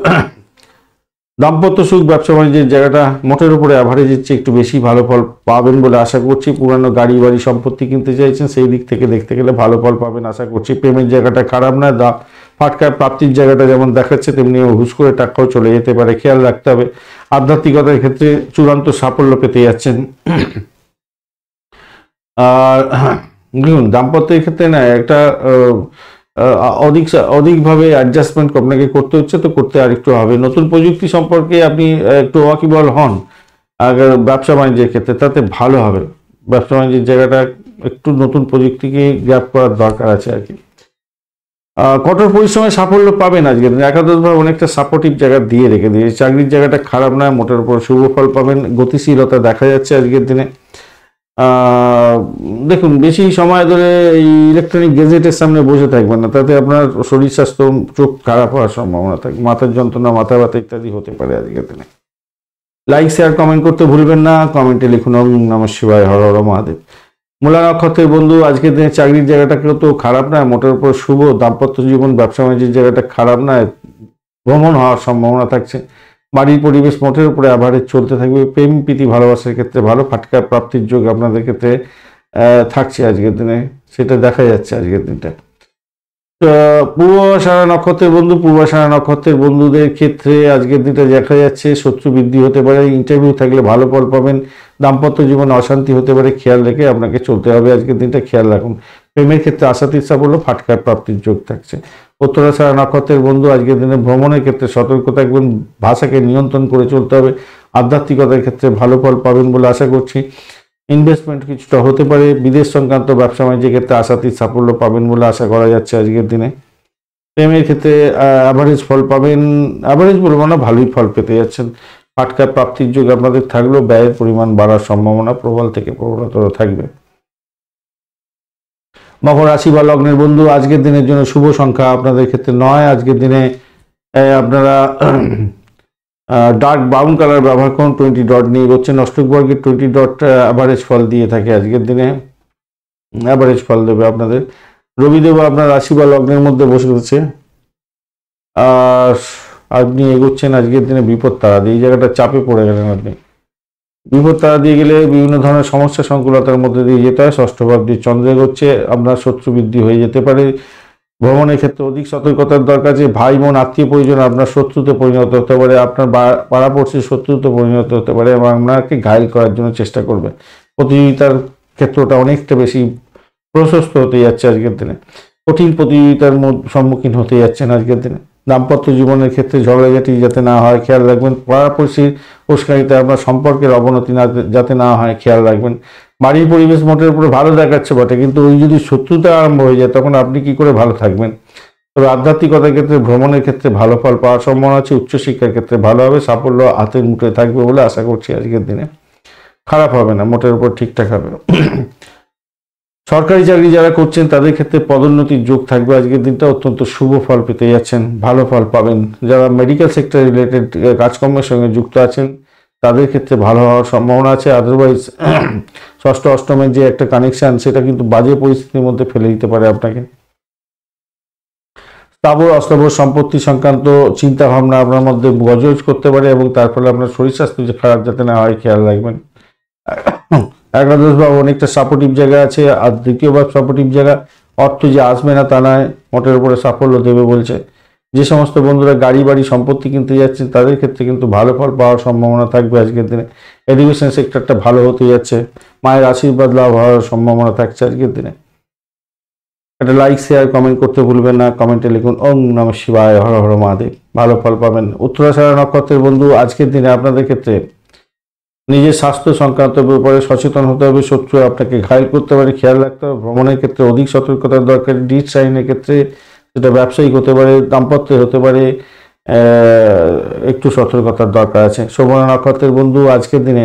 দাম্পত্য সুখ, ব্যবসা বাণিজ্যের জায়গাটা মোটের উপরে অ্যাভারেজের চেয়ে একটু বেশি ভালো ফল পাবেন বলে আশা করছি। পুরানো গাড়ি বাড়ি সম্পত্তি কিনতে চাইছেন, সেই দিক থেকে দেখতে গেলে ভালো ফল পাবেন আশা করছি। প্রেমের জায়গাটা খারাপ না, ফাটকার প্রাপ্তির জায়গাটা যেমন দেখাচ্ছে, তেমনি হুশ করে টাকাও চলে যেতে পারে, খেয়াল রাখতে হবে। আধ্যাত্মিকতার ক্ষেত্রে চূড়ান্ত সাফল্য পেতে যাচ্ছেন। আর দেখুন, দাম্পত্যের ক্ষেত্রে না একটা অধিকভাবে অ্যাডজাস্টমেন্ট আপনাকে করতে হচ্ছে, তো করতে আর একটু হবে। নতুন প্রযুক্তি সম্পর্কে আপনি একটু ওয়াকিবল হন আগে ব্যবসা বাণিজ্যের ক্ষেত্রে, তাতে ভালো হবে। ব্যবসা বাণিজ্যের জায়গাটা একটু নতুন প্রযুক্তিকে গ্র্যাব করার দরকার আছে আর কি। কঠোর পরিশ্রমে সাফল্য পাবেন আজকের দিনে, একাদশভাবে অনেকটা সাপোর্টিভ জায়গা দিয়ে রেখে দিয়েছে। চাকরির জায়গাটা খারাপ নয়, মোটের উপর শুভ ফল পাবেন, গতিশীলতা দেখা যাচ্ছে আজকের দিনে। দেখুন, বেশি সময় ধরে এই ইলেকট্রনিক গ্যাজেটের সামনে বসে থাকবেন না, তাতে আপনার শরীর স্বাস্থ্য, চোখ খারাপ হওয়ার সম্ভাবনা থাকে, মাথার যন্ত্রণা, মাথা ব্যথা ইত্যাদি হতে পারে আজকের দিনে। লাইক শেয়ার কমেন্ট করতে ভুলবেন না, কমেন্টে লিখুন ওম নমঃ শিবায়, হর হর মহাদেব। মূলা নক্ষত্রের বন্ধু, আজকের দিনে চাকরির জায়গাটা তো খারাপ নয়, মোটের উপর শুভ। দাম্পত্য জীবন, ব্যবসা বাণিজ্যের জায়গাটা খারাপ নয়, ভ্রমণ হওয়ার সম্ভাবনা থাকছে। বাড়ির পরিবেশ মোটের উপরে অ্যাভারেজ চলতে থাকবে। প্রেম প্রীতি ভালোবাসার ক্ষেত্রে ভালো, ফাটকা প্রাপ্তির যোগ আপনাদের ক্ষেত্রে থাকছে আজকের দিনে, সেটা দেখা যাচ্ছে আজকের দিনটা। পূর্বাষাঢ়া নক্ষত্রের বন্ধু, পূর্বাষাঢ়া নক্ষত্রের বন্ধুদের ক্ষেত্রে আজকের দিনটা দেখা যাচ্ছে শত্রু বৃদ্ধি হতে পারে, ইন্টারভিউ থাকলে ভালো ফল পাবেন। দাম্পত্য জীবনে অশান্তি হতে পারে, খেয়াল রেখে আপনাকে চলতে হবে আজকের দিনটা, খেয়াল রাখুন। প্রেমের ক্ষেত্রে আশাতীত সাফল্য, ফাটকার প্রাপ্তির যোগ থাকছে। উত্তরাষাঢ়া নক্ষত্রের বন্ধু, আজকের দিনে ভ্রমণের ক্ষেত্রে সতর্ক থাকবেন, ভাষাকে নিয়ন্ত্রণ করে চলতে হবে। আধ্যাত্মিকতার ক্ষেত্রে ভালো ফল পাবেন বলে আশা করছি। ইনভেস্টমেন্ট কিছুটা হতে পারে, বিদেশ সংক্রান্ত ব্যবসা বাণিজ্যের ক্ষেত্রে আশাতীত সাফল্য পাবেন বলে আশা করা যাচ্ছে আজকের দিনে। প্রেমের ক্ষেত্রে অ্যাভারেজ ফল পাবেন, অ্যাভারেজ বলবো না, ভালোই ফল পেতে যাচ্ছেন। ফাটকা প্রাপ্তির যোগ আপনাদের থাকলেও ব্যয়ের পরিমাণ বাড়ার সম্ভাবনা প্রবল থেকে প্রবলতর থাকবে। মকর রাশি বা লগ্নের বন্ধু, আজকের দিনের জন্য শুভ সংখ্যা আপনাদের ক্ষেত্রে 9। আজকের দিনে আপনারা ডার্ক ব্রাউন কালার ব্যবহার করুন, 20 ডট নিয়ে এগোচ্ছেন। অষ্টক বর্গের 20 ডট অ্যাভারেজ ফল দিয়ে থাকে, আজকের দিনে অ্যাভারেজ ফল দেবে আপনাদের। রবিদেব আপনার রাশি বা লগ্নের মধ্যে বসে রয়েছে, আর আপনি এগোচ্ছেন আজকের দিনে বিপদ তারা দিয়ে। এই জায়গাটা চাপে পড়ে গেলেন আপনি, বিপদ তারা দিয়ে গেলে বিভিন্ন ধরনের সমস্যা সংকুলতার মধ্যে দিয়ে যেতে হয়। ষষ্ঠ ভাব দিয়ে চন্দ্র এগোচ্ছে, আপনার শত্রু বৃদ্ধি হয়ে যেতে পারে। ভ্রমণের ক্ষেত্রে অধিক সতর্কতার দরকার আছে। ভাই বোন আত্মীয় পরিজন আপনার শত্রুতে পরিণত হতে পারে, আপনার পাড়াপড়শির শত্রুতে পরিণত হতে পারে এবং আপনাকে ঘায়ল করার জন্য চেষ্টা করবে। প্রতিযোগিতার ক্ষেত্রটা অনেকটা বেশি প্রশস্ত হতে যাচ্ছে আজকের দিনে, কঠিন প্রতিযোগিতার সম্মুখীন হতে যাচ্ছেন আজকের দিনে। দাম্পত্য জীবনের ক্ষেত্রে ঝগড়াঝাটি যাতে না হয় খেয়াল রাখবেন। পাড়াপড়শির উস্কানিতে আপনার সম্পর্কের অবনতি যাতে না হয় খেয়াল রাখবেন। বাড়ির পরিবেশ মোটের উপরে ভালো দেখাচ্ছে বটে, কিন্তু ওই যদি শত্রুতা আরম্ভ হয়ে যায় তখন আপনি কি করে ভালো থাকবেন। তবে আধ্যাত্মিকতার ক্ষেত্রে ভ্রমণের ক্ষেত্রে ভালো ফল পাওয়ার সম্ভাবনা আছে। উচ্চশিক্ষার ক্ষেত্রে ভালো হবে, সাফল্য হাতের মুঠে থাকবে বলে আশা করছি আজকের দিনে। খারাপ হবে না, মোটের উপর ঠিকঠাক হবে। সরকারি চাকরি যারা করছেন তাদের ক্ষেত্রে পদোন্নতির যোগ থাকবে। আজকের দিনটা অত্যন্ত শুভ ফল পেতে যাচ্ছেন, ভালো ফল পাবেন। যারা মেডিকেল সেক্টর রিলেটেড কাজকর্মের সঙ্গে যুক্ত আছেন তাদের ক্ষেত্রে ভালো হওয়ার সম্ভাবনা আছে। আদারওয়াইজ ষষ্ঠ অষ্টমের যে একটা কানেকশন সেটা কিন্তু বাজে পরিস্থিতির মধ্যে ফেলে দিতে পারে আপনাকে। স্থাবর অস্থাবর সম্পত্তি সংক্রান্ত চিন্তা ভাবনা আপনার মধ্যে গজগজ করতে পারে এবং তার ফলে আপনার শরীর স্বাস্থ্য যে খারাপ যাতে না হয় খেয়াল রাখবেন। একাদশ ভাব অনেকটা সাপোর্টিভ জায়গা আছে, আর দ্বিতীয় ভাব সাপোর্টিভ জায়গা। অর্থ যে আসবে না তা নয়, মোটের উপরে সাফল্য দেবে বলছে। যে সমস্ত বন্ধুরা গাড়ি বাড়ি সম্পত্তি কিনতে যাচ্ছেন তাদের ক্ষেত্রে কিন্তু ভালো ফল পাওয়ার সম্ভাবনা থাকবে আজকের দিনে। এডুকেশন সেক্টরটা ভালো হতে যাচ্ছে, মায়ের আশীর্বাদ লাভ হওয়ার সম্ভাবনা থাকছে আজকের দিনে। একটা লাইক শেয়ার কমেন্ট করতে ভুলবেন না। কমেন্টে লিখুন ওম নমঃ শিবায়, হর হর মহাদেব, ভালো ফল পাবেন। উত্তরাষাঢ়া নক্ষত্রের বন্ধু, আজকের দিনে আপনাদের ক্ষেত্রে নিজের স্বাস্থ্য সংক্রান্ত ব্যাপারে সচেতন হতে হবে। শত্রু আপনাকে ঘায়ল করতে পারে, খেয়াল রাখতে হবে। ভ্রমণের ক্ষেত্রে অধিক সতর্কতার দরকার। ডিট সাইনের ক্ষেত্রে সেটা ব্যবসায়িক হতে পারে, দাম্পত্যের হতে পারে, একটু সতর্কতার দরকার আছে। শোভনা নক্ষত্রের বন্ধু, আজকের দিনে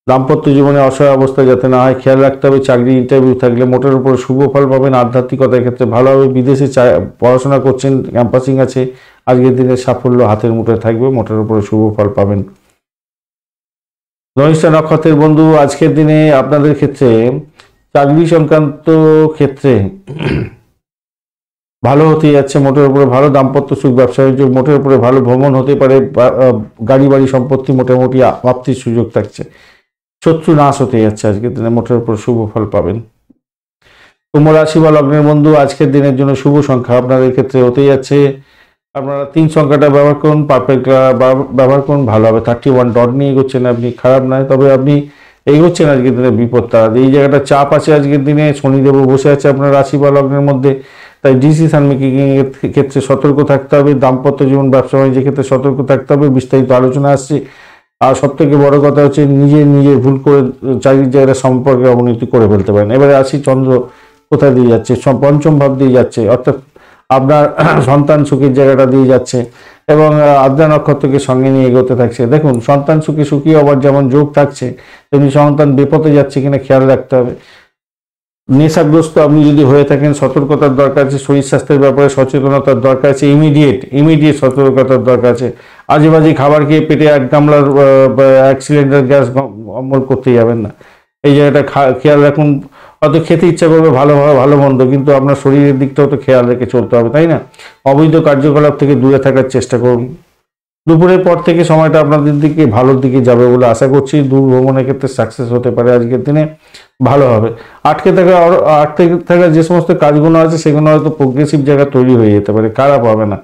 দাম্পত্য জীবনে অসহায় অবস্থা যাতে না হয় খেয়াল রাখতে হবে। চাকরি ইন্টারভিউ থাকলে মোটের উপর শুভ ফল পাবেন। আধ্যাত্মিকতার ক্ষেত্রে ভালো হবে। বিদেশে পড়াশোনা করছেন, ক্যাম্পাসিং আছে, আজকের দিনে সাফল্য হাতের মুঠোয় থাকবে, মোটের উপরে শুভ ফল পাবেন। ধনিষ্ঠা নক্ষত্রের বন্ধু, আজকের দিনে আপনাদের ক্ষেত্রে চাকরি সংক্রান্ত ক্ষেত্রে ভালো হতে যাচ্ছে, মোটের উপরে ভালো। দাম্পত্য সুখ, ব্যবসা সুযোগ, মোটের উপরে ভালো। ভ্রমণ হতে পারে, গাড়ি বাড়ি সম্পত্তি মোটামুটি প্রাপ্তির সুযোগ থাকছে। শত্রু নাশ হতে যাচ্ছে আজকের দিনে, মোটের উপর শুভ ফল পাবেন। কুম্ভ রাশি বা লগ্নের বন্ধু, আজকের দিনের জন্য শুভ সংখ্যা আপনাদের ক্ষেত্রে হতে যাচ্ছে, আপনারা 3 সংখ্যাটা ব্যবহার করুন, পারফেক্ট ব্যবহার করুন, ভালো হবে। 31 ডট নিয়ে এগোচ্ছেন আপনি, খারাপ নয়। তবে আপনি এগোচ্ছেন আজকের দিনে বিপদ তারা। এই জায়গাটা চাপ আছে আজকের দিনে, শনিদেব বসে আছে আপনার রাশি বা লগ্নের মধ্যে, তাই ডিসিশন মেকিং এর ক্ষেত্রে সতর্ক থাকতে হবে। দাম্পত্য জীবন, ব্যবসা বাণিজ্যের ক্ষেত্রে সতর্ক থাকতে হবে। বিস্তারিত আলোচনা আসছে। আর সব থেকে বড় কথা হচ্ছে নিজে ভুল করে চাকরির জায়গাটা সম্পর্কে অবনতি করে ফেলতে পারেন। এবারে আসি চন্দ্র কোথায় দিয়ে যাচ্ছে, পঞ্চম ভাব দিয়ে যাচ্ছে, অর্থাৎ আপনার সন্তান সুখের জায়গাটা দিয়ে যাচ্ছে এবং আদ্রা নক্ষত্রকে সঙ্গে নিয়ে এগোতে থাকছে। দেখুন, সন্তান সুখী হবার যেমন যোগ থাকছে, তেমনি সন্তান বিপদে যাচ্ছে কিনা খেয়াল রাখতে হবে। নেশাগ্রস্ত আপনি যদি হয়ে থাকেন, সতর্কতার দরকার আছে। শরীর স্বাস্থ্যের ব্যাপারে সচেতনতার দরকার আছে। ইমিডিয়েট সতর্কতার দরকার আছে। আজে বাজে খাবার খেয়ে পেটে 1 গামলার 1 সিলিন্ডার গ্যাস অম্বল করতে যাবেন না। এই জায়গাটা খেয়াল রাখুন। হয়তো খেতে ইচ্ছা করবে ভালো মন্দ, কিন্তু আপনার শরীরের দিকটাও তো খেয়াল রেখে চলতে হবে, তাই না? অবৈধ কার্যকলাপ থেকে দূরে থাকার চেষ্টা করুন। দুপুরের পর থেকে সময়টা আপনাদের দিকে ভালোর দিকে যাবে বলে আশা করছি। দূর ভ্রমণের ক্ষেত্রে সাকসেস হতে পারে আজকের দিনে, ভালো হবে। আটকে থাকা যে সমস্ত কাজগুলো আছে সেগুলো হয়তো প্রোগ্রেসিভ জায়গা তৈরি হয়ে যেতে পারে, খারাপ হবে না।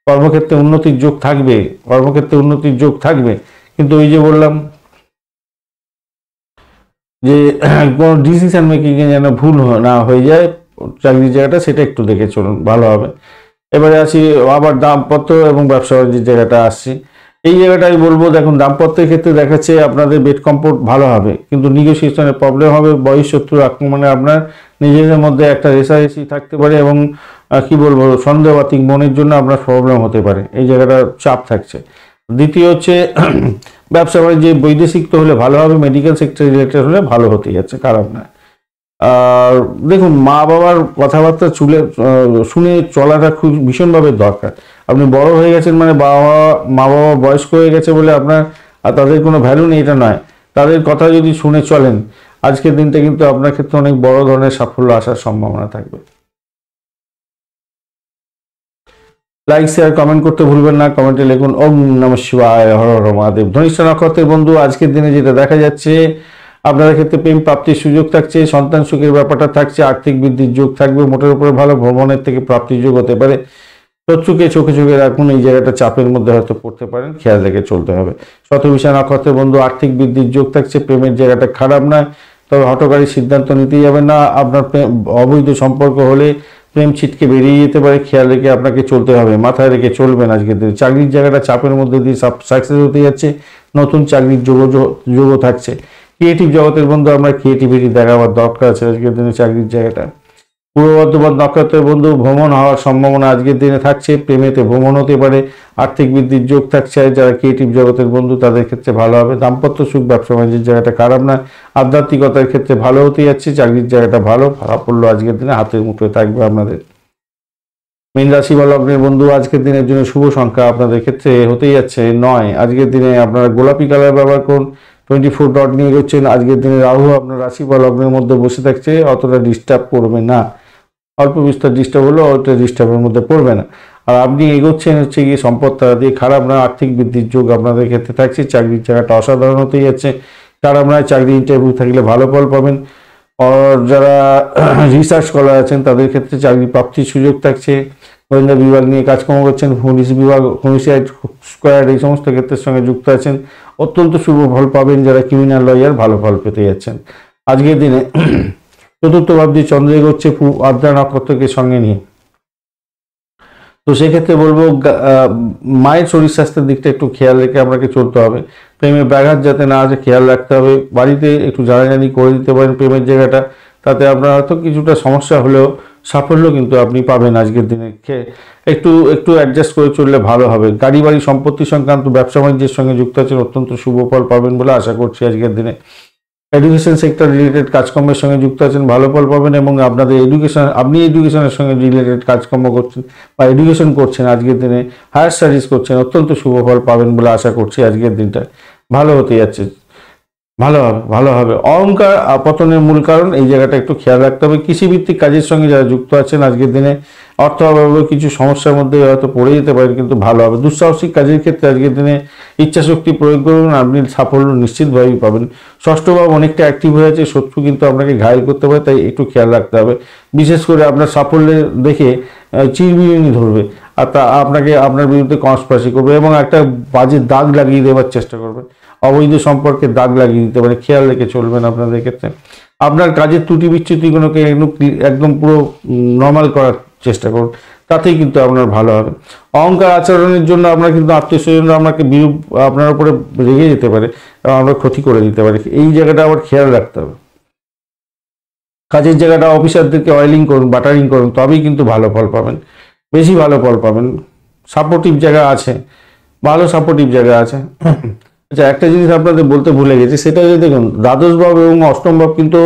কর্মক্ষেত্রে উন্নতির যোগ থাকবে, কিন্তু ওই যে বললাম যে কোনো ডিসিশন মেকিংয়ে যেন ভুল না হয়ে যায় চাকরির জায়গাটা, সেটা একটু দেখে চলুন, ভালো হবে। এবারে আসি আবার দাম্পত্য এবং ব্যবসা বাণিজ্যের জায়গাটা আসছি। এই জায়গাটাই বলবো, দেখুন দাম্পত্যের ক্ষেত্রে দেখাচ্ছে আপনাদের বেড কমফোর্ট ভালো হবে, কিন্তু নেগোসিয়েশনের প্রবলেম হবে। বহিঃশত্রুর আক্রমণে আপনার নিজেদের মধ্যে একটা রেষারেষি থাকতে পারে এবং কি বলবো, সন্দেহবাতিক মনের জন্য আপনার প্রবলেম হতে পারে। এই জায়গাটা চাপ থাকছে। দ্বিতীয় হচ্ছে ব্যবসা বাণিজ্যে বৈদেশিক তো হলে ভালো হবে, মেডিকেল সেক্টর রিলেটেড হলে ভালো হতেই যাচ্ছে, খারাপ না। আর দেখুন, মা বাবার কথাবার্তা শুনে চলাটা খুব ভীষণভাবে দরকার। আপনি বড় হয়ে গেছেন মানে মা বাবা বয়স্ক হয়ে গেছে বলে আপনার আর তাদের কোনো ভ্যালু নেই এটা নয়। তাদের কথা যদি শুনে চলেন, আজকের দিনটা কিন্তু আপনার ক্ষেত্রে অনেক বড় ধরনের সাফল্য আসার সম্ভাবনা থাকবে। লাইক শেয়ার কমেন্ট করতে ভুলবেন না। কমেন্টে লিখুন ওম নমঃ শিবায়, হর হর মহাদেব। ধনিষ্ঠা নক্ষত্রের বন্ধু, আজকের দিনে যেটা দেখা যাচ্ছে, আপনাদের ক্ষেত্রে প্রেম প্রাপ্তির সুযোগ থাকছে, সন্তান সুখের ব্যাপারটা থাকছে, আর্থিক বৃদ্ধির যোগ থাকবে, মোটের উপরে ভালো, ভ্রমণের থেকে প্রাপ্তির যোগ হতে পারে। শত্রুকে চোখে চোখে রাখুন, এই জায়গাটা চাপের মধ্যে হয়তো পড়তে পারেন, খেয়াল রেখে চলতে হবে। শতভিষা নক্ষত্রের বন্ধু, আর্থিক বৃদ্ধির যোগ থাকছে, প্রেমের জায়গাটা খারাপ নয়, তবে হঠকারী সিদ্ধান্ত নিতে যাবেন না। আপনার অবৈধ সম্পর্ক হলে প্রেম ছিটকে বেরিয়ে যেতে পারে, খেয়াল রেখে আপনাকে চলতে হবে, মাথায় রেখে চলবেন। আজকের দিনে চাকরির জায়গাটা চাপের মধ্যে দিয়ে সাকসেস হতে যাচ্ছে, নতুন চাকরির যোগও থাকছে। ক্রিয়েটিভ জগতের বন্ধু, আমরা ক্রিয়েটিভিটি দেখাবার দরকার আছে আজকের দিনে চাকরির জায়গাটা। পূর্ব বর্ধমান নক্ষত্রের বন্ধু, ভ্রমণ হওয়ার সম্ভাবনা আজকের দিনে থাকছে, প্রেমেতে ভ্রমণ হতে পারে, আর্থিক বৃদ্ধির যোগ থাকছে। যারা ক্রিয়েটিভ জগতের বন্ধু তাদের ক্ষেত্রে ভালো হবে। দাম্পত্য সুখ, ব্যবসা বাণিজ্যের জায়গাটা খারাপ না, আধ্যাত্মিকতার ক্ষেত্রে ভালো হতে যাচ্ছে, চাকরির জায়গাটা ভালো, সাফল্য আজকের দিনে হাতের মুঠোয় থাকবে আপনাদের। মীন রাশি বা লগ্নের বন্ধু, আজকের দিনের জন্য শুভ সংখ্যা আপনাদের ক্ষেত্রে হতেই যাচ্ছে 9। আজকের দিনে আপনারা গোলাপি কালার ব্যবহার করুন। 24 ডট নিয়ে এগোচ্ছেন। আজকের দিনে রাহু আপনার রাশি বা লগ্নের মধ্যে বসে থাকছে, অতটা ডিস্টার্ব করবে না, অল্প বিস্তর ডিস্টার্ব হলো, অতটা ডিস্টার্বের মধ্যে পড়বে না। আর আপনি এগোচ্ছেন হচ্ছে গিয়ে সম্পদ তারা দিয়ে, খারাপ না, আর্থিক বৃদ্ধির যোগ আপনাদের ক্ষেত্রে থাকছে, চাকরির জায়গাটা অসাধারণ হতেই যাচ্ছে, খারাপ নয়। চাকরি ইন্টারভিউ থাকলে ভালো ফল পাবেন। আর যারা রিসার্চ স্কলার আছেন তাদের ক্ষেত্রে চাকরি প্রাপ্তির সুযোগ থাকছে, গোয়েন্দা বিভাগ নিয়ে কাজকর্ম করছেন, পুলিশ বিভাগ, হোমিসাইড স্কোয়াড, এই সমস্ত ক্ষেত্রের সঙ্গে যুক্ত আছেন, অত্যন্ত শুভ ফল পাবেন। যারা ক্রিমিনাল লয়ার, ভালো ফল পেতে যাচ্ছেন আজকের দিনে। চতুর্থ ভাবজি চন্দ্র এগোচ্ছে আদ্রা নক্ষত্রকে সঙ্গে নিয়ে, তো সেক্ষেত্রে বলবো মায়ের শরীর স্বাস্থ্যের দিকটা একটু খেয়াল রেখে আপনাকে চলতে হবে। প্রেমে ব্যাঘাত যাতে না আসে খেয়াল রাখতে হবে। বাড়িতে একটু জানাজানি করে দিতে পারেন প্রেমের জায়গাটা, তাতে আপনার হয়তো কিছুটা সমস্যা হলেও সাফল্য কিন্তু আপনি পাবেন আজকের দিনে। একটু একটু অ্যাডজাস্ট করে চললে ভালো হবে। গাড়ি বাড়ি সম্পত্তি সংক্রান্ত ব্যবসা বাণিজ্যের সঙ্গে যুক্ত আছেন, অত্যন্ত শুভ ফল পাবেন বলে আশা করছি আজকের দিনে। এডুকেশন সেক্টর রিলেটেড কাজকর্মের সঙ্গে যুক্ত আছেন, ভালো ফল পাবেন। এবং আপনাদের আপনি এডুকেশনের সঙ্গে রিলেটেড কাজকর্ম করছেন বা এডুকেশন করছেন, আজকের দিনে হায়ার স্টাডিজ করছেন, অত্যন্ত শুভ ফল পাবেন বলে আশা করছি আজকের দিনটা ভালো হতে যাচ্ছে, ভালো হবে। অহংকার পতনের মূল কারণ, এই জায়গাটা একটু খেয়াল রাখতে হবে। কৃষিভিত্তিক কাজের সঙ্গে যারা যুক্ত আছেন, আজকের দিনে অর্থ অভাবে কিছু সমস্যার মধ্যে হয়তো পড়ে যেতে পারেন, কিন্তু ভালো হবে। দুঃসাহসিক কাজের ক্ষেত্রে আজকের দিনে ইচ্ছাশক্তি প্রয়োগ করুন, আপনি সাফল্য নিশ্চিতভাবেই পাবেন। ষষ্ঠ ভাব অনেকটা অ্যাক্টিভ হয়ে আছে, শত্রু কিন্তু আপনাকে ঘায়েল করতে পারে, তাই একটু খেয়াল রাখতে হবে। বিশেষ করে আপনার সাফল্যের দেখে চিরবিরনি ধরবে, আর তা আপনার বিরুদ্ধে কনস্পিরেসি করবে এবং একটা বাজে দাগ লাগিয়ে দেওয়ার চেষ্টা করবে, অবৈধ সম্পর্কে দাগ লাগিয়ে দিতে পারে, খেয়াল রেখে চলবেন আপনাদের ক্ষেত্রে। আপনার কাজের ত্রুটি বিচ্যুতিগুলোকে একদম পুরো নর্মাল করার চেষ্টা করুন, তাতেই কিন্তু আপনার ভালো হবে। অহংকার আচরণের জন্য আপনার কিন্তু আত্মীয় স্বজনরা আপনার উপরে রেগে যেতে পারে এবং আপনার ক্ষতি করে দিতে পারে, এই জায়গাটা আবার খেয়াল রাখতে হবে। কাজের জায়গাটা অফিসারদেরকে অয়েলিং করুন, বাটারিং করুন, তবেই কিন্তু ভালো ফল পাবেন, বেশি ভালো ফল পাবেন। সাপোর্টিভ জায়গা আছে, ভালো সাপোর্টিভ জায়গা আছে। আচ্ছা, একটা জিনিস আপনাদের বলতে ভুলে গেছি, সেটা যদি দেখুন দ্বাদশ ভাব এবং অষ্টম ভাব কিন্তু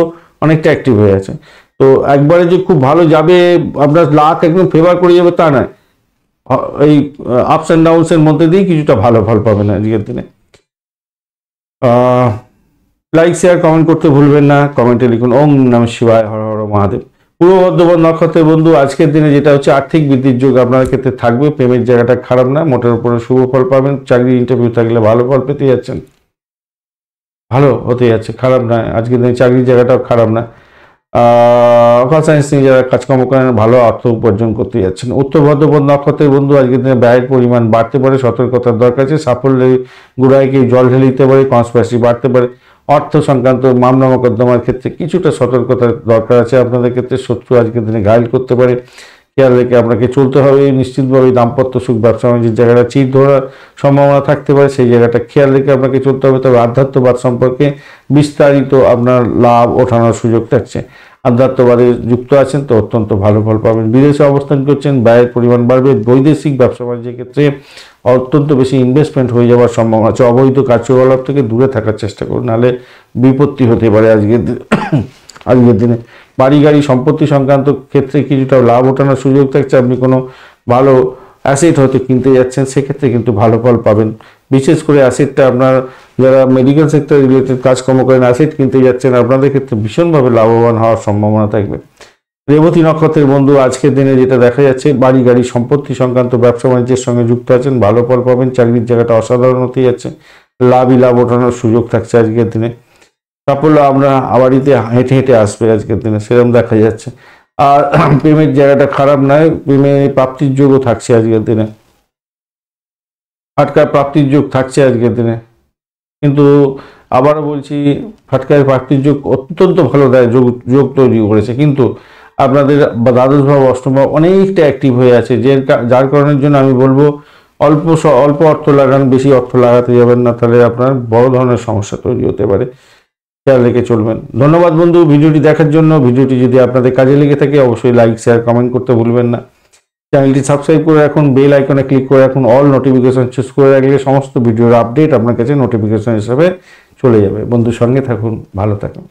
অনেকটা অ্যাক্টিভ হয়ে আছে। তো একবারে যে খুব ভালো যাবে, আপনার লাক একদম ফেভার করে যাবে তা নয়, এই আপস অ্যান্ড ডাউনসের মধ্যে দিয়ে কিছুটা ভালো ফল পাবেন আজকের দিনে। লাইক শেয়ার কমেন্ট করতে ভুলবেন না। কমেন্টে লিখুন ওম নমঃ শিবায়, হর হর মহাদেব। পূর্ব বর্ধমান নক্ষত্রের বন্ধু, আজকের দিনে যেটা হচ্ছে আর্থিক বৃদ্ধির যোগ আপনার ক্ষেত্রে থাকবে, প্রেমের জায়গাটা খারাপ না, মোটের উপরে শুভ ফল পাবেন। চাকরি ইন্টারভিউ থাকলে ভালো ফল পেতে যাচ্ছেন, ভালো হতে যাচ্ছে, খারাপ না। আজকের দিনে চাকরির জায়গাটাও খারাপ না। অকাল সায়েন্স নিয়ে যারা কাজকর্ম করেন, ভালো অর্থ উপার্জন করতে যাচ্ছেন। উত্তর বর্ধমান নক্ষত্রের বন্ধু, আজকের দিনে ব্যয়ের পরিমাণ বাড়তে পারে, সতর্কতার দরকার আছে। সাফল্যের গুড়ায় কেউ জল ঢেলে দিতে পারে, কনস্পিরেসি বাড়তে পারে। অর্থ সংক্রান্ত মামলা মোকদ্দমার ক্ষেত্রে কিছুটা সতর্কতার দরকার আছে আপনাদের ক্ষেত্রে। শত্রু আজকের দিনে ঘায়েল করতে পারে, খেয়াল রেখে আপনাকে চলতে হবে। নিশ্চিতভাবে দাম্পত্য সুখ, ব্যবসা বাণিজ্যের জায়গাটা চির ধরার সম্ভাবনা থাকতে পারে, সেই জায়গাটা খেয়াল রেখে আপনাকে চলতে হবে। তবে আধ্যাত্মবাদ সম্পর্কে বিস্তারিত আপনার লাভ ওঠানোর সুযোগ থাকছে। আধ্যাত্মবাদে যুক্ত আছেন তো অত্যন্ত ভালো ফল পাবেন। বিদেশে অবস্থান করছেন, ব্যয়ের পরিমাণ বাড়বে। বৈদেশিক ব্যবসা বাণিজ্যের ক্ষেত্রে অত্যন্ত বেশি ইনভেস্টমেন্ট হয়ে যাওয়ার সম্ভাবনা আছে। অবৈধ কার্যকলাপ থেকে দূরে থাকার চেষ্টা করুন, নাহলে বিপত্তি হতে পারে আজকের দিনে। বাড়ি গাড়ি সম্পত্তি সংক্রান্ত ক্ষেত্রে কিছুটা লাভ ওঠানোর সুযোগ থাকছে। আপনি কোনো ভালো অ্যাসেট হয়তো কিনতে যাচ্ছেন, সেক্ষেত্রে কিন্তু ভালো ফল পাবেন। বিশেষ করে অ্যাসেটটা আপনার যারা মেডিকেল সেক্টর রিলেটেড কাজকর্ম করেন, অ্যাসেট কিনতে যাচ্ছেন, আপনাদের ক্ষেত্রে ভীষণভাবে লাভবান হওয়ার সম্ভাবনা থাকবে। রেবতী নক্ষত্রের বন্ধু আজকের দিনে যেটা দেখা যাচ্ছে, বাড়ি গাড়ি সম্পত্তি সংক্রান্ত ব্যবসা বাণিজ্যের সঙ্গে যুক্ত আছেন, ভালো ফল পাবেন। চাকরির জায়গাটা অসাধারণ হতে যাচ্ছে, লাভই লাভ ওঠানোর সুযোগ থাকছে আজকের দিনে। সাফল্য আমরা বাড়িতে হেঁটে হেঁটে আসবে আজকের দিনে, সেরকম দেখা যাচ্ছে। আর প্রেমের জায়গাটা খারাপ নয়, প্রেমে প্রাপ্তির যোগও থাকছে আজকের দিনে, ফাটকার প্রাপ্তির যোগ থাকছে আজকের দিনে। কিন্তু আবারও বলছি, ফাটকার প্রাপ্তির যোগ অত্যন্ত ভালো দেয়, যোগ তৈরি করেছে। কিন্তু আপনাদের দ্বাদশ ভাব অষ্টম ভাব অনেকটা অ্যাক্টিভ হয়ে আছে, যার কারণের জন্য আমি বলবো অল্প অর্থ লাগান, বেশি অর্থ লাগাতে যাবেন না, তাহলে আপনার বড় ধরনের সমস্যা তৈরি হতে পারে, খেয়াল রেখে চলবেন। ধন্যবাদ বন্ধু ভিডিওটি দেখার জন্য। ভিডিওটি যদি আপনাদের কাজে লেগে থাকে অবশ্যই লাইক শেয়ার কমেন্ট করতে ভুলবেন না। চ্যানেলটি সাবস্ক্রাইব করে রাখুন, বেল আইকনে ক্লিক করে রাখুন, অল নোটিফিকেশন চুজ করে রাখলে সমস্ত ভিডিওর আপডেট আপনার কাছে নোটিফিকেশন হিসেবে চলে যাবে। বন্ধুর সঙ্গে থাকুন, ভালো থাকুন।